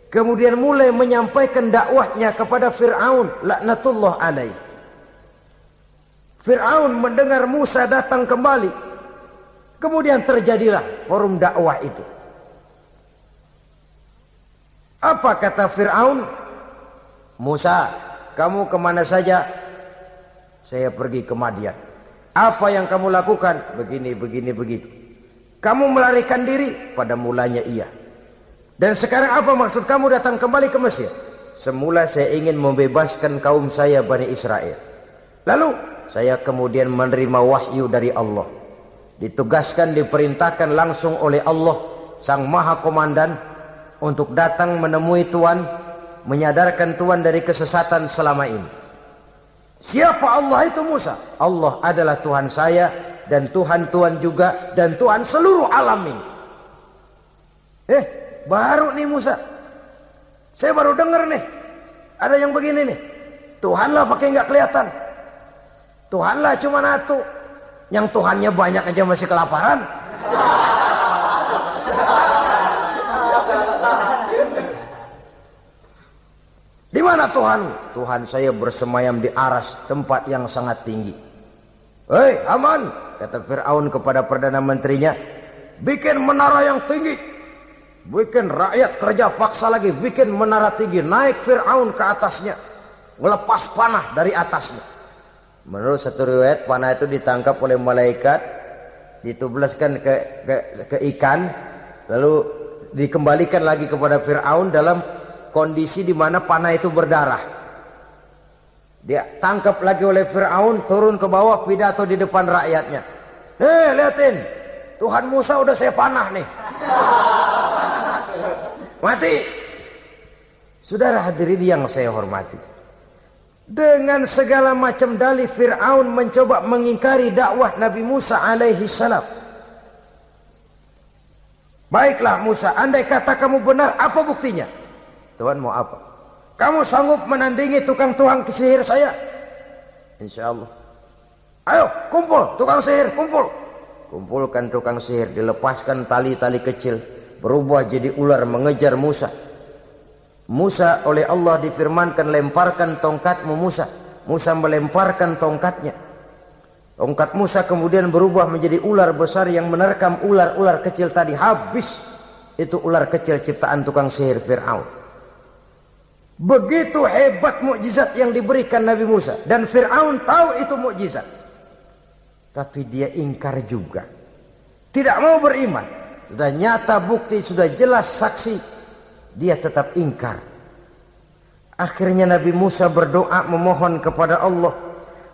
Kemudian mulai menyampaikan dakwahnya kepada Fir'aun, laknatullah alaih. Fir'aun mendengar Musa datang kembali. Kemudian terjadilah forum dakwah itu. Apa kata Fir'aun? Musa, kamu kemana saja? Saya pergi ke Madian. Apa yang kamu lakukan? Begini, begini, begitu. Kamu melarikan diri? Pada mulanya iya. Dan sekarang apa maksud kamu datang kembali ke Mesir? Semula saya ingin membebaskan kaum saya Bani Israel. Lalu saya kemudian menerima wahyu dari Allah. Ditugaskan, diperintahkan langsung oleh Allah, Sang Maha Komandan, untuk datang menemui Tuhan, menyadarkan Tuhan dari kesesatan selama ini. Siapa Allah itu Musa? Allah adalah Tuhan saya dan Tuhan juga dan Tuhan seluruh alam ini. Baru nih Musa. Saya baru dengar nih. Ada yang begini nih. Tuhanlah pakai nggak kelihatan. Tuhanlah cuma satu. Yang Tuhannya banyak aja masih kelaparan. Di mana Tuhan? Tuhan saya bersemayam di aras, tempat yang sangat tinggi. Hei Haman, kata Fir'aun kepada Perdana Menterinya, bikin menara yang tinggi. Bikin rakyat kerja paksa lagi, bikin menara tinggi. Naik Fir'aun ke atasnya, melepas panah dari atasnya. Menurut satu riwayat, panah itu ditangkap oleh malaikat, ditublaskan ke ikan, lalu dikembalikan lagi kepada Fir'aun dalam kondisi di mana panah itu berdarah. Dia tangkap lagi oleh Fir'aun, turun ke bawah, pidato di depan rakyatnya. Liatin, Tuhan Musa udah saya panah nih. Mati. Saudara hadirin yang saya hormati, dengan segala macam dalih Fir'aun mencoba mengingkari dakwah Nabi Musa alaihi salam. Baiklah Musa, andai kata kamu benar, apa buktinya? Tuhan mau apa? Kamu sanggup menandingi tukang sihir saya? Insya Allah. Ayo kumpul tukang sihir, kumpul. Kumpulkan tukang sihir, dilepaskan tali-tali kecil, berubah jadi ular mengejar Musa. Musa oleh Allah difirmankan, lemparkan tongkatmu Musa. Musa melemparkan tongkatnya. Tongkat Musa kemudian berubah menjadi ular besar yang menerkam ular-ular kecil tadi. Habis itu ular kecil ciptaan tukang sihir Fir'aun. Begitu hebat mukjizat yang diberikan Nabi Musa, dan Fir'aun tahu itu mukjizat. Tapi dia ingkar juga. Tidak mau beriman. Sudah nyata bukti, sudah jelas saksi, dia tetap ingkar. Akhirnya Nabi Musa berdoa memohon kepada Allah,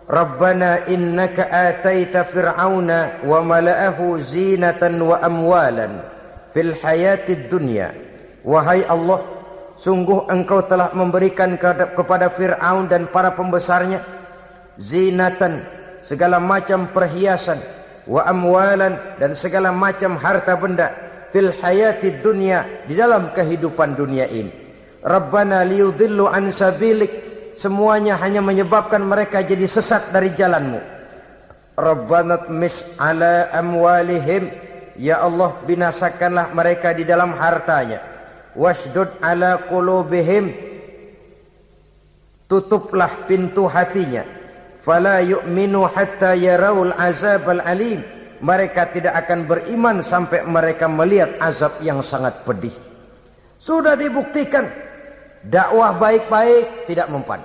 Rabbana innaka ataita fir'auna wa mala'ahu zinatan wa amwalan fil hayatid dunya. Wahai Allah, sungguh engkau telah memberikan kepada Fir'aun dan para pembesarnya zinatan, segala macam perhiasan, wa amwalan, dan segala macam harta benda, fil hayatid dunya, di dalam kehidupan dunia ini. Rabbana liyudillu an sabilik, semuanya hanya menyebabkan mereka jadi sesat dari jalanmu. Rabbana tmis ala amwalihim, ya Allah binasakanlah mereka di dalam hartanya. Wasdud ala qulubihim, tutuplah pintu hatinya. Fala yu'minu hatta yarawul azab al-alim, mereka tidak akan beriman sampai mereka melihat azab yang sangat pedih. Sudah dibuktikan dakwah baik-baik tidak mempan,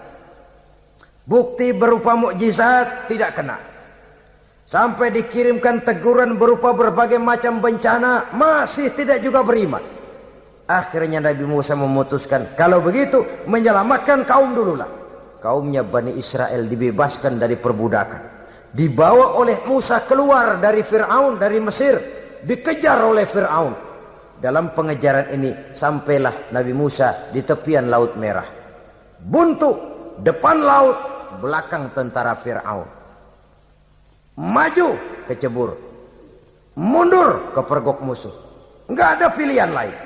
bukti berupa mukjizat tidak kena, sampai dikirimkan teguran berupa berbagai macam bencana masih tidak juga beriman. Akhirnya Nabi Musa memutuskan, kalau begitu menyelamatkan kaum dululah. Kaumnya Bani Israel dibebaskan dari perbudakan, dibawa oleh Musa keluar dari Fir'aun, dari Mesir, dikejar oleh Fir'aun. Dalam pengejaran ini sampailah Nabi Musa di tepian Laut Merah. Buntu, depan laut, belakang tentara Fir'aun. Maju kecebur, mundur kepergok musuh. Enggak ada pilihan lain.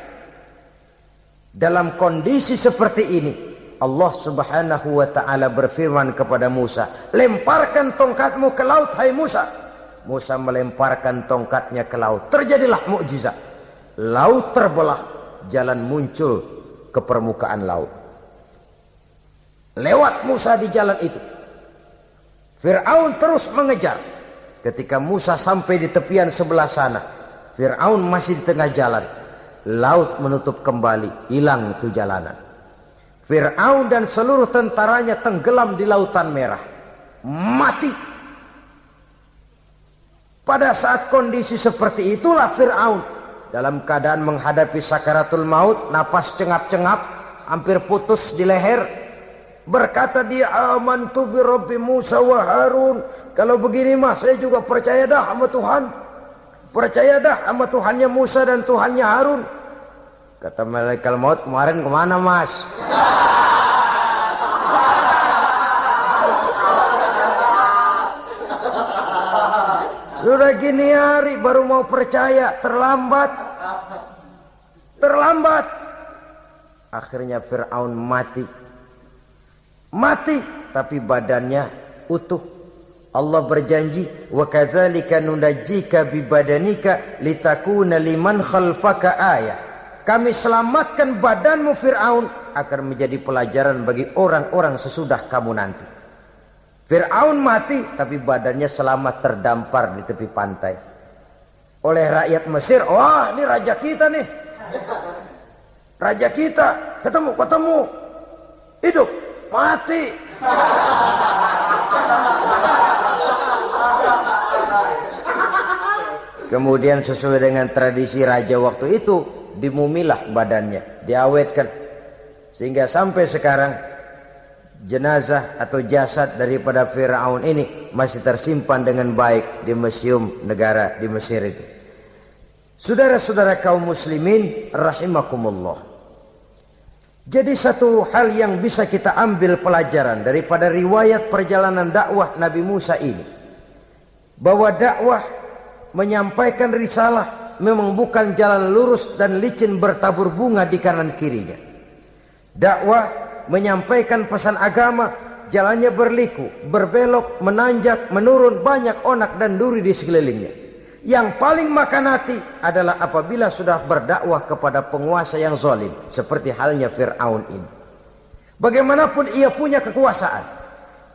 Dalam kondisi seperti ini, Allah subhanahu wa ta'ala berfirman kepada Musa, lemparkan tongkatmu ke laut, hai Musa. Musa melemparkan tongkatnya ke laut. Terjadilah mukjizat. Laut terbelah, jalan muncul ke permukaan laut. Lewat Musa di jalan itu, Fir'aun terus mengejar. Ketika Musa sampai di tepian sebelah sana, Fir'aun masih di tengah jalan. Laut menutup kembali, hilang itu jalanan. Fir'aun dan seluruh tentaranya tenggelam di Lautan Merah, mati. Pada saat kondisi seperti itulah Fir'aun dalam keadaan menghadapi sakaratul maut, napas cengap-cengap, hampir putus di leher, berkata dia, amantu bi Rabbi Musa wa Harun. Kalau begini mah saya juga percaya dah sama Tuhan. Percaya dah sama Tuhannya Musa dan Tuhannya Harun. Kata malaikat maut, kemarin kemana mas? Sudah gini hari baru mau percaya, terlambat. Terlambat. Akhirnya Fir'aun mati. Mati, tapi badannya utuh. Allah berjanji, wa kadzalika nunajjika bi badanika litakuna liman khalfaka ayah. Kami selamatkan badanmu Fir'aun agar menjadi pelajaran bagi orang-orang sesudah kamu nanti. Fir'aun mati, tapi badannya selamat terdampar di tepi pantai. Oleh rakyat Mesir, wah ini raja kita nih. Raja kita, ketemu. Hidup, mati. Kemudian sesuai dengan tradisi raja waktu itu, dimumilah badannya, diawetkan. Sehingga sampai sekarang jenazah atau jasad daripada Fir'aun ini masih tersimpan dengan baik di museum negara di Mesir itu. Saudara-saudara kaum muslimin rahimakumullah. Jadi satu hal yang bisa kita ambil pelajaran daripada riwayat perjalanan dakwah Nabi Musa ini, bahwa dakwah menyampaikan risalah memang bukan jalan lurus dan licin bertabur bunga di kanan kirinya. Dakwah menyampaikan pesan agama, jalannya berliku, berbelok, menanjak, menurun, banyak onak dan duri di sekelilingnya. Yang paling makan hati adalah apabila sudah berdakwah kepada penguasa yang zalim, seperti halnya Fir'aun ini. Bagaimanapun ia punya kekuasaan,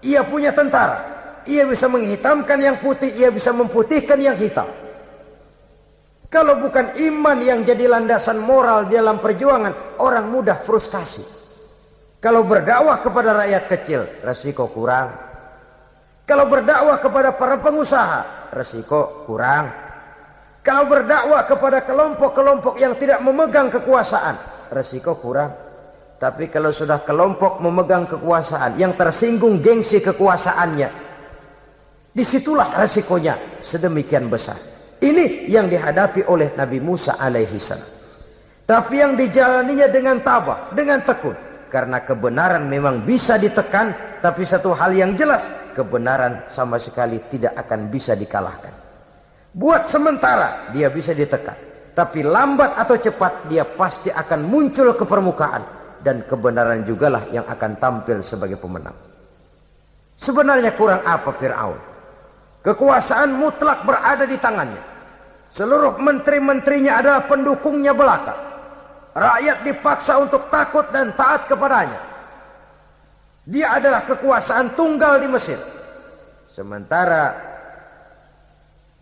ia punya tentara, ia bisa menghitamkan yang putih, ia bisa memutihkan yang hitam. Kalau bukan iman yang jadi landasan moral dalam perjuangan, orang mudah frustasi. Kalau berdakwah kepada rakyat kecil, resiko kurang. Kalau berdakwah kepada para pengusaha, resiko kurang. Kalau berdakwah kepada kelompok-kelompok yang tidak memegang kekuasaan, resiko kurang. Tapi kalau sudah kelompok memegang kekuasaan, yang tersinggung gengsi kekuasaannya, disitulah resikonya sedemikian besar. Ini yang dihadapi oleh Nabi Musa alaihi salam. Tapi yang dijalaninya dengan tabah, dengan tekun. Karena kebenaran memang bisa ditekan, tapi satu hal yang jelas, kebenaran sama sekali tidak akan bisa dikalahkan. Buat sementara dia bisa ditekan, tapi lambat atau cepat dia pasti akan muncul ke permukaan, dan kebenaran jugalah yang akan tampil sebagai pemenang. Sebenarnya kurang apa Fir'aun? Kekuasaan mutlak berada di tangannya. Seluruh menteri-menterinya adalah pendukungnya belaka. Rakyat dipaksa untuk takut dan taat kepadanya. Dia adalah kekuasaan tunggal di Mesir. Sementara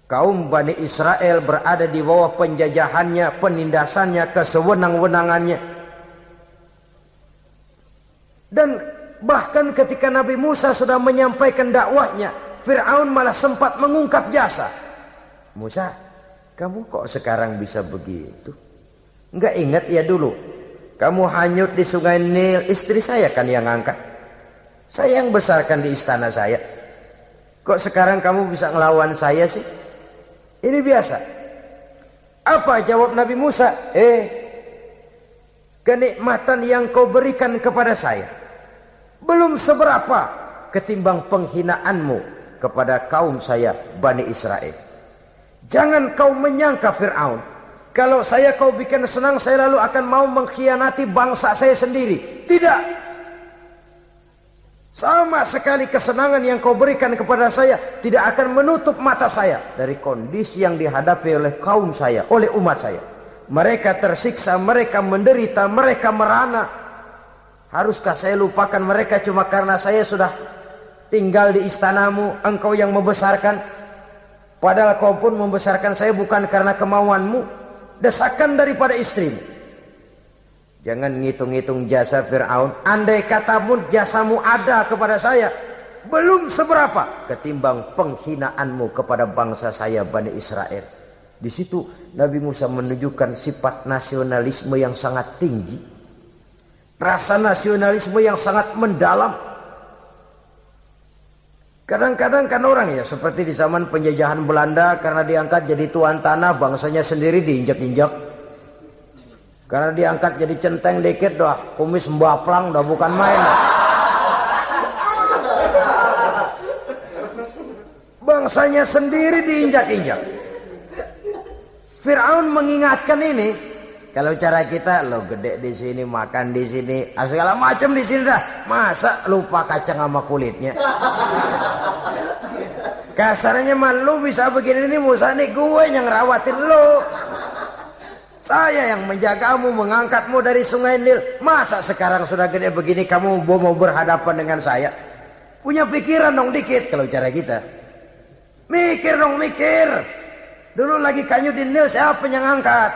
kaum Bani Israel berada di bawah penjajahannya, penindasannya, kesewenang-wenangannya. Dan bahkan ketika Nabi Musa sudah menyampaikan dakwahnya, Fir'aun malah sempat mengungkap jasa. Musa, kamu kok sekarang bisa begitu? Enggak ingat ya dulu kamu hanyut di sungai Nil, istri saya kan yang angkat, saya yang besarkan di istana saya. Kok sekarang kamu bisa ngelawan saya sih? Ini biasa. Apa jawab Nabi Musa? Kenikmatan yang kau berikan kepada saya belum seberapa ketimbang penghinaanmu kepada kaum saya Bani Israel. Jangan kau menyangka Fir'aun, kalau saya kau bikin senang, saya lalu akan mau mengkhianati bangsa saya sendiri. Tidak. Sama sekali kesenangan yang kau berikan kepada saya tidak akan menutup mata saya dari kondisi yang dihadapi oleh kaum saya, oleh umat saya. Mereka tersiksa, mereka menderita, mereka merana. Haruskah saya lupakan mereka cuma karena saya sudah tinggal di istanamu, engkau yang membesarkan? Padahal kau pun membesarkan saya bukan karena kemauanmu. Desakan daripada istrimu. Jangan ngitung-ngitung jasa Fir'aun. Andai katamu jasamu ada kepada saya, belum seberapa ketimbang penghinaanmu kepada bangsa saya Bani Israel. Di situ Nabi Musa menunjukkan sifat nasionalisme yang sangat tinggi, rasa nasionalisme yang sangat mendalam. Kadang-kadang kan orang ya seperti di zaman penjajahan Belanda, karena diangkat jadi tuan tanah, bangsanya sendiri diinjak-injak. Karena diangkat jadi centeng dikit dah, kumis mbaplang dah, bukan main. Bangsanya sendiri diinjak-injak. Fir'aun mengingatkan ini. Kalau cara kita, lo gede di sini, makan di sini, segala macam di sini dah. Masa lupa kacang sama kulitnya? Kasarnya mah lu bisa begini nih, Musa nih, gue yang rawatin lo. Saya yang menjagamu, mengangkatmu dari sungai Nil. Masa sekarang sudah gede begini kamu mau berhadapan dengan saya? Punya pikiran dong dikit kalau cara kita. Mikir dong, mikir. Dulu lagi kanyu di Nil, siapa yang angkat?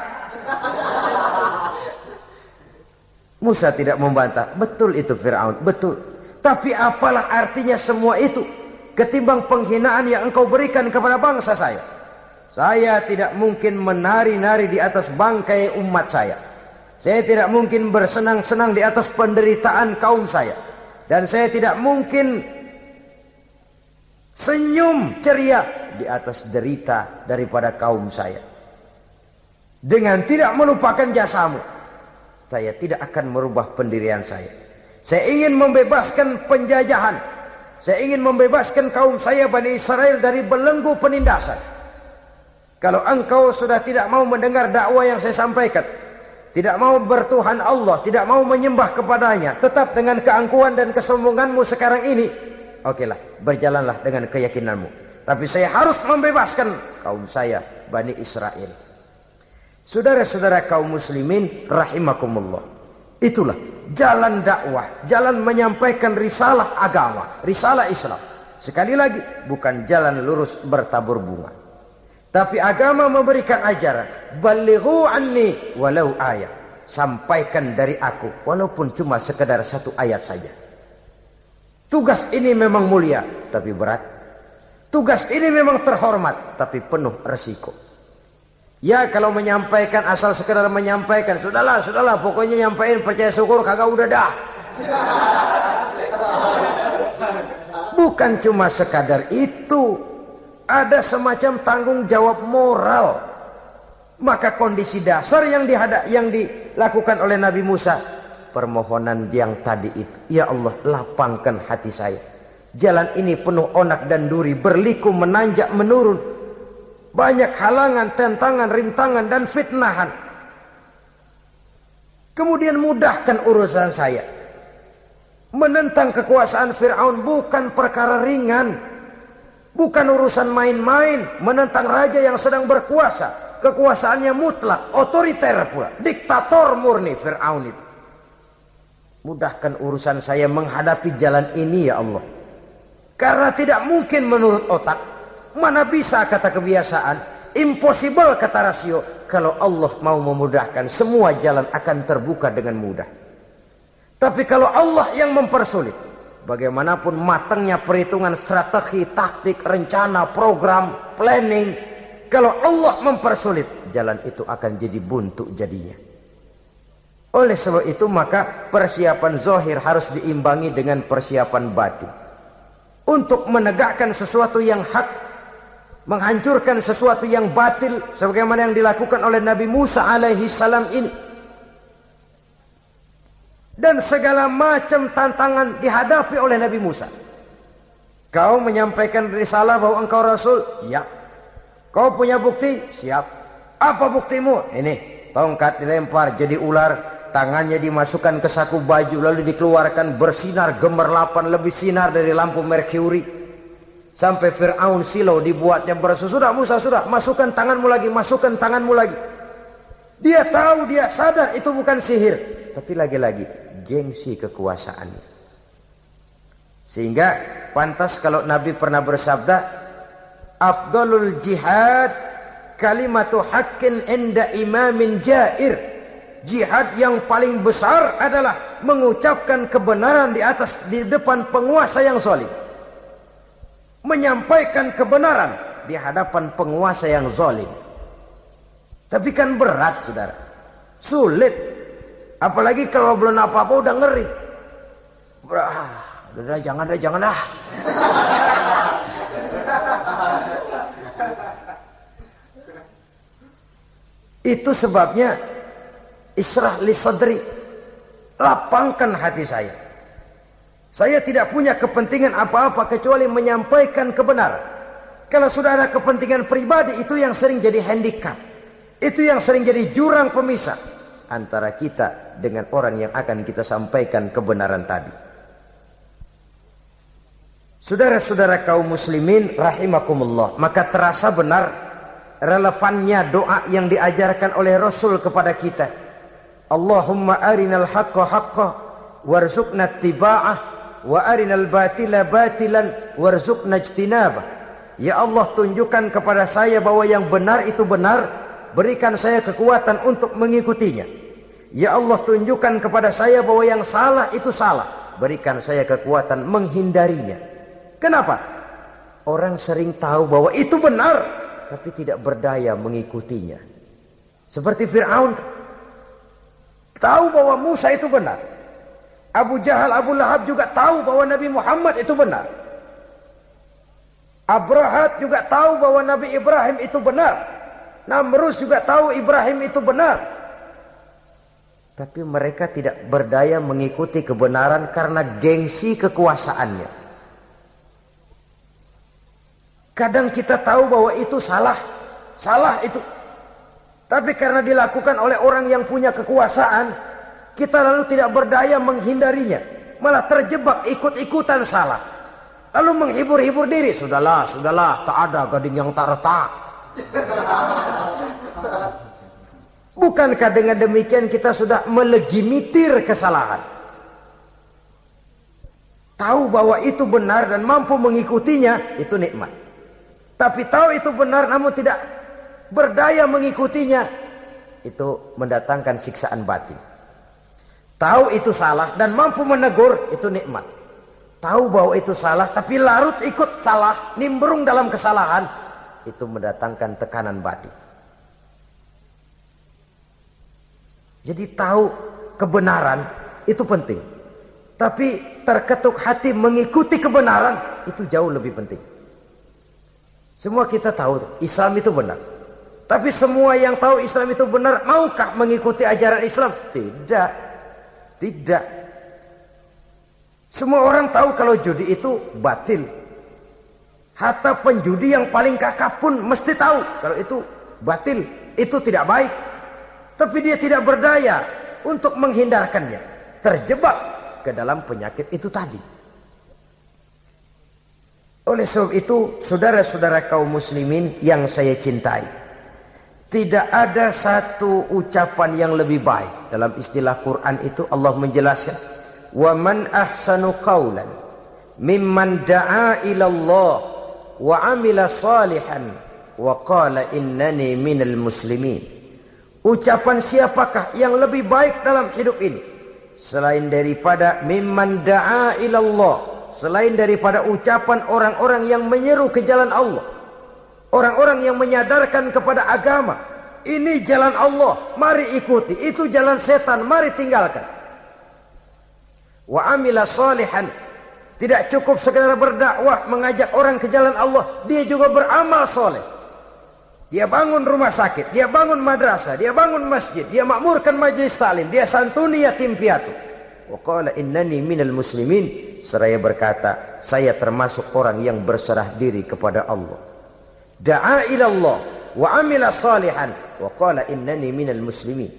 Musa tidak membantah. Betul itu Fir'aun, betul. Tapi apalah artinya semua itu ketimbang penghinaan yang engkau berikan kepada bangsa saya? Saya tidak mungkin menari-nari di atas bangkai umat saya. Saya tidak mungkin bersenang-senang di atas penderitaan kaum saya. Dan saya tidak mungkin senyum ceria di atas derita daripada kaum saya. Dengan tidak melupakan jasamu, saya tidak akan merubah pendirian saya. Saya ingin membebaskan penjajahan. Saya ingin membebaskan kaum saya Bani Israel dari belenggu penindasan. Kalau engkau sudah tidak mau mendengar dakwah yang saya sampaikan, tidak mau bertuhan Allah, tidak mau menyembah kepadanya, tetap dengan keangkuhan dan kesombonganmu sekarang ini, okelah, berjalanlah dengan keyakinanmu. Tapi saya harus membebaskan kaum saya Bani Israel. Saudara-saudara kaum muslimin rahimakumullah. Itulah jalan dakwah, jalan menyampaikan risalah agama, risalah Islam. Sekali lagi, bukan jalan lurus bertabur bunga. Tapi agama memberikan ajaran, balighu anni walau ayat. Sampaikan dari aku walaupun cuma sekedar satu ayat saja. Tugas ini memang mulia tapi berat. Tugas ini memang terhormat tapi penuh resiko. Ya kalau menyampaikan asal sekedar menyampaikan, sudahlah, pokoknya nyampein, percaya syukur, kagak udah dah. Bukan cuma sekadar itu, ada semacam tanggung jawab moral. Maka kondisi dasar yang dilakukan oleh Nabi Musa, permohonan yang tadi itu, ya Allah lapangkan hati saya. Jalan ini penuh onak dan duri, berliku, menanjak, menurun. Banyak halangan, tentangan, rintangan, dan fitnahan. Kemudian mudahkan urusan saya. Menentang kekuasaan Fir'aun bukan perkara ringan. Bukan urusan main-main. Menentang raja yang sedang berkuasa. Kekuasaannya mutlak, otoriter pula. Diktator murni Fir'aun itu. Mudahkan urusan saya menghadapi jalan ini ya Allah. Karena tidak mungkin menurut otak. Mana bisa kata kebiasaan, impossible kata rasio. Kalau Allah mau memudahkan, semua jalan akan terbuka dengan mudah. Tapi kalau Allah yang mempersulit, bagaimanapun matangnya perhitungan strategi, taktik, rencana, program, planning, kalau Allah mempersulit, jalan itu akan jadi buntu jadinya. Oleh sebab itu maka persiapan zahir harus diimbangi dengan persiapan batin. Untuk menegakkan sesuatu yang hak, menghancurkan sesuatu yang batil, sebagaimana yang dilakukan oleh Nabi Musa alaihi salam ini. Dan segala macam tantangan dihadapi oleh Nabi Musa. Kau menyampaikan risalah bahwa engkau Rasul? Ya. Kau punya bukti? Siap. Apa buktimu? Ini, tongkat dilempar jadi ular, tangannya dimasukkan ke saku baju, lalu dikeluarkan bersinar gemerlapan, lebih sinar dari lampu merkuri. Sampai Fir'aun silau dibuatnya berasa. Sudah Musa, sudah, masukkan tanganmu lagi, masukkan tanganmu lagi. Dia tahu, dia sadar itu bukan sihir, tapi lagi-lagi gengsi kekuasaannya. Sehingga pantas kalau Nabi pernah bersabda, afdalul jihad kalimatu haqqin inda imamin jair. Jihad yang paling besar adalah mengucapkan kebenaran di depan penguasa yang zalim. menyampaikan kebenaran di hadapan penguasa yang zalim. Tapi kan berat, saudara. Sulit. Apalagi kalau belum apa-apa udah ngeri. Udah jangan dah. Itu sebabnya Ishrah li sadri, lapangkan hati saya. Saya tidak punya kepentingan apa-apa kecuali menyampaikan kebenaran. Kalau sudah ada kepentingan pribadi, itu yang sering jadi handicap. Itu yang sering jadi jurang pemisah antara kita dengan orang yang akan kita sampaikan kebenaran tadi. Saudara-saudara kaum muslimin rahimakumullah, maka terasa benar relevannya doa yang diajarkan oleh Rasul kepada kita. Allahumma arinal haqqa haqqa warzuqna ittiba'ah wa arinal batila batilan warzuqna ijtinabah. Ya Allah, tunjukkan kepada saya bahwa yang benar itu benar, berikan saya kekuatan untuk mengikutinya. Ya Allah, tunjukkan kepada saya bahwa yang salah itu salah, berikan saya kekuatan menghindarinya. Kenapa? Orang sering tahu bahwa itu benar, tapi tidak berdaya mengikutinya. Seperti Fir'aun, tahu bahwa Musa itu benar. Abu Jahal, Abu Lahab juga tahu bahwa Nabi Muhammad itu benar. Abrahat juga tahu bahwa Nabi Ibrahim itu benar. Namrus juga tahu Ibrahim itu benar. Tapi mereka tidak berdaya mengikuti kebenaran karena gengsi kekuasaannya. Kadang kita tahu bahwa itu salah. Salah itu. Tapi karena dilakukan oleh orang yang punya kekuasaan, kita lalu tidak berdaya menghindarinya. Malah terjebak ikut-ikutan salah. Lalu menghibur-hibur diri. Sudahlah, tak ada gading yang tak retak. Bukankah dengan demikian kita sudah melegimitir kesalahan? Tahu bahwa itu benar dan mampu mengikutinya, itu nikmat. Tapi tahu itu benar namun tidak berdaya mengikutinya, itu mendatangkan siksaan batin. Tahu itu salah dan mampu menegur, itu nikmat. Tahu bahwa itu salah tapi larut ikut salah, nimbrung dalam kesalahan, itu mendatangkan tekanan batin. Jadi tahu kebenaran itu penting, tapi terketuk hati mengikuti kebenaran itu jauh lebih penting. Semua kita tahu Islam itu benar, tapi semua yang tahu Islam itu benar maukah mengikuti ajaran Islam? Tidak. Semua orang tahu kalau judi itu batil. Hatta penjudi yang paling kakap pun mesti tahu kalau itu batil, itu tidak baik. Tapi dia tidak berdaya untuk menghindarkannya. Terjebak ke dalam penyakit itu tadi. Oleh sebab itu, saudara-saudara kaum muslimin yang saya cintai, tidak ada satu ucapan yang lebih baik. Dalam istilah Quran itu Allah menjelaskan, wa man ahsanu qawlan mimman da'a ila Allah wa amila salihan wa qala innani minal muslimin. Ucapan siapakah yang lebih baik dalam hidup ini selain daripada mimman da'a ila Allah, selain daripada ucapan orang-orang yang menyeru ke jalan Allah, orang-orang yang menyadarkan kepada agama. Ini jalan Allah, mari ikuti. Itu jalan setan, mari tinggalkan. Wa amila salihan, tidak cukup sekedar berdakwah mengajak orang ke jalan Allah, dia juga beramal soleh. Dia bangun rumah sakit, dia bangun madrasah, dia bangun masjid, dia makmurkan majelis taklim, dia santuni yatim piatu. Wa qala innani minal muslimin, seraya berkata, saya termasuk orang yang berserah diri kepada Allah. Da'a ila Allah wa amila salihan wa qala innani minal muslimin.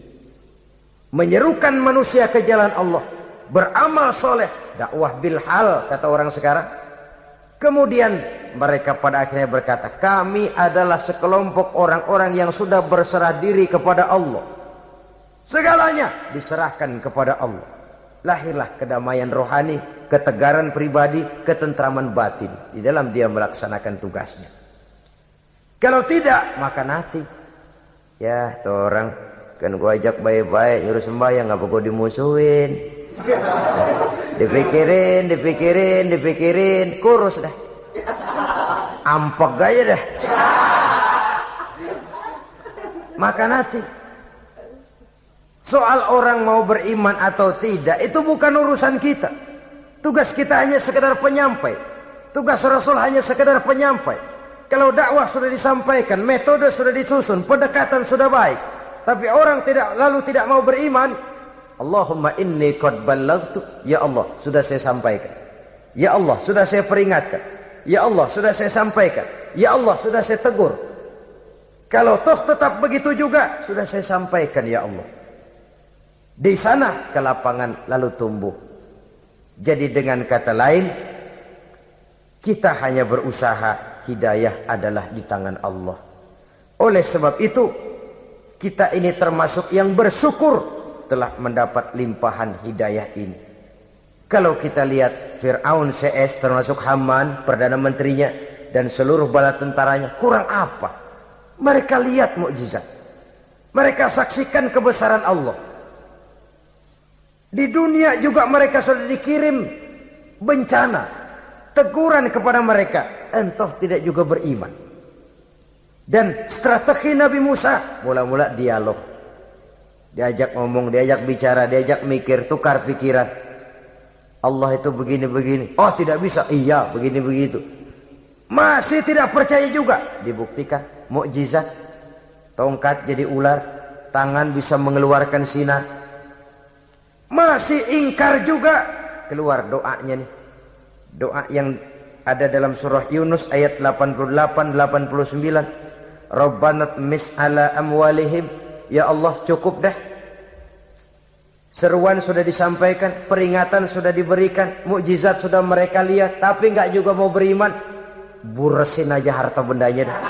Menyerukan manusia ke jalan Allah, beramal soleh, dakwah bil hal kata orang sekarang. Kemudian mereka pada akhirnya berkata, kami adalah sekelompok orang-orang yang sudah berserah diri kepada Allah. Segalanya diserahkan kepada Allah. Lahirlah kedamaian rohani, ketegaran pribadi, ketentraman batin di dalam dia melaksanakan tugasnya. Kalau tidak, maka nanti ya tuh orang kan gua ajak baik-baik nyuruh sembahyang, ngapa gua dimusuhin? Dipikirin, kurus dah. ampek aja dah. Makan hati. Soal orang mau beriman atau tidak itu bukan urusan kita. Tugas kita hanya sekedar penyampai. Tugas Rasul hanya sekedar penyampai. Kalau dakwah sudah disampaikan, metode sudah disusun, pendekatan sudah baik, tapi orang tidak mau beriman, Allahumma inni qad ballaghtu, ya Allah sudah saya sampaikan, ya Allah sudah saya peringatkan, ya Allah sudah saya sampaikan, ya Allah sudah saya tegur. Kalau toh tetap begitu juga, sudah saya sampaikan ya Allah. Di sana kelapangan lalu tumbuh. Jadi dengan kata lain, kita hanya berusaha, hidayah adalah di tangan Allah. Oleh sebab itu, kita ini termasuk yang bersyukur telah mendapat limpahan hidayah ini. Kalau kita lihat Fir'aun CS, termasuk Haman, Perdana Menterinya, dan seluruh bala tentaranya, kurang apa? Mereka lihat mukjizat. Mereka saksikan kebesaran Allah. Di dunia juga mereka sudah dikirim bencana, teguran kepada mereka, entah tidak juga beriman. Dan strategi Nabi Musa mula-mula dialog, diajak ngomong, diajak bicara, diajak mikir, tukar pikiran. Allah itu begini-begini, oh tidak bisa, iya begini-begitu. Masih tidak percaya juga, dibuktikan mukjizat, tongkat jadi ular, tangan bisa mengeluarkan sinar. Masih ingkar juga, keluar doanya nih. Doa yang ada dalam surah Yunus ayat 88-89. Rabbana tmis ala amwalihim. Ya Allah cukup dah. Seruan sudah disampaikan, peringatan sudah diberikan, mukjizat sudah mereka lihat, tapi enggak juga mau beriman. Buresin aja harta bendanya dah.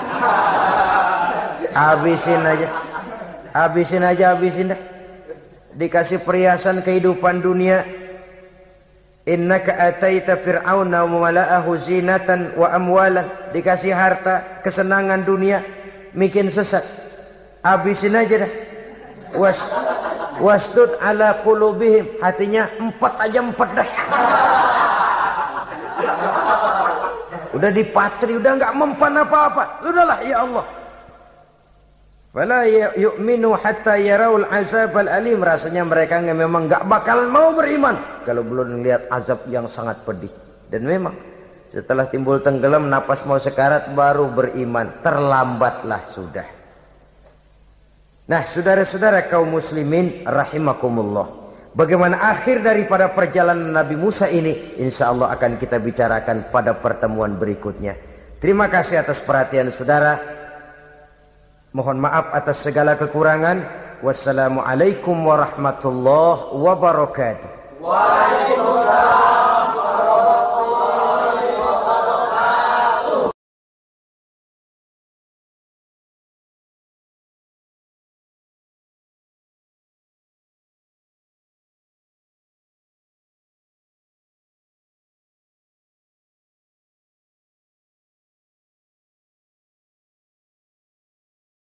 Habisin aja. Habisin dah. Dikasih perhiasan kehidupan dunia. Innaka ataita fir'auna wa mala'ahu zinatan wa amwalan. Dikasih harta, kesenangan dunia, bikin sesat. Habisin aja dah. Wastud ala qulubihim, hatinya empat dah. Udah dipatri, udah enggak mempan apa-apa. Sudahlah ya Allah. Wala yu'minu hatta yaraul azabal alim. Rasanya mereka memang enggak bakalan mau beriman kalau belum melihat azab yang sangat pedih. Dan memang setelah timbul tenggelam, napas mau sekarat, baru beriman. Terlambatlah sudah. Nah, saudara-saudara kaum muslimin rahimakumullah, bagaimana akhir daripada perjalanan Nabi Musa ini, insya Allah akan kita bicarakan pada pertemuan berikutnya. Terima kasih atas perhatian saudara. Mohon maaf atas segala kekurangan. Wassalamualaikum warahmatullahi wabarakatuh. Waalaikumsalam.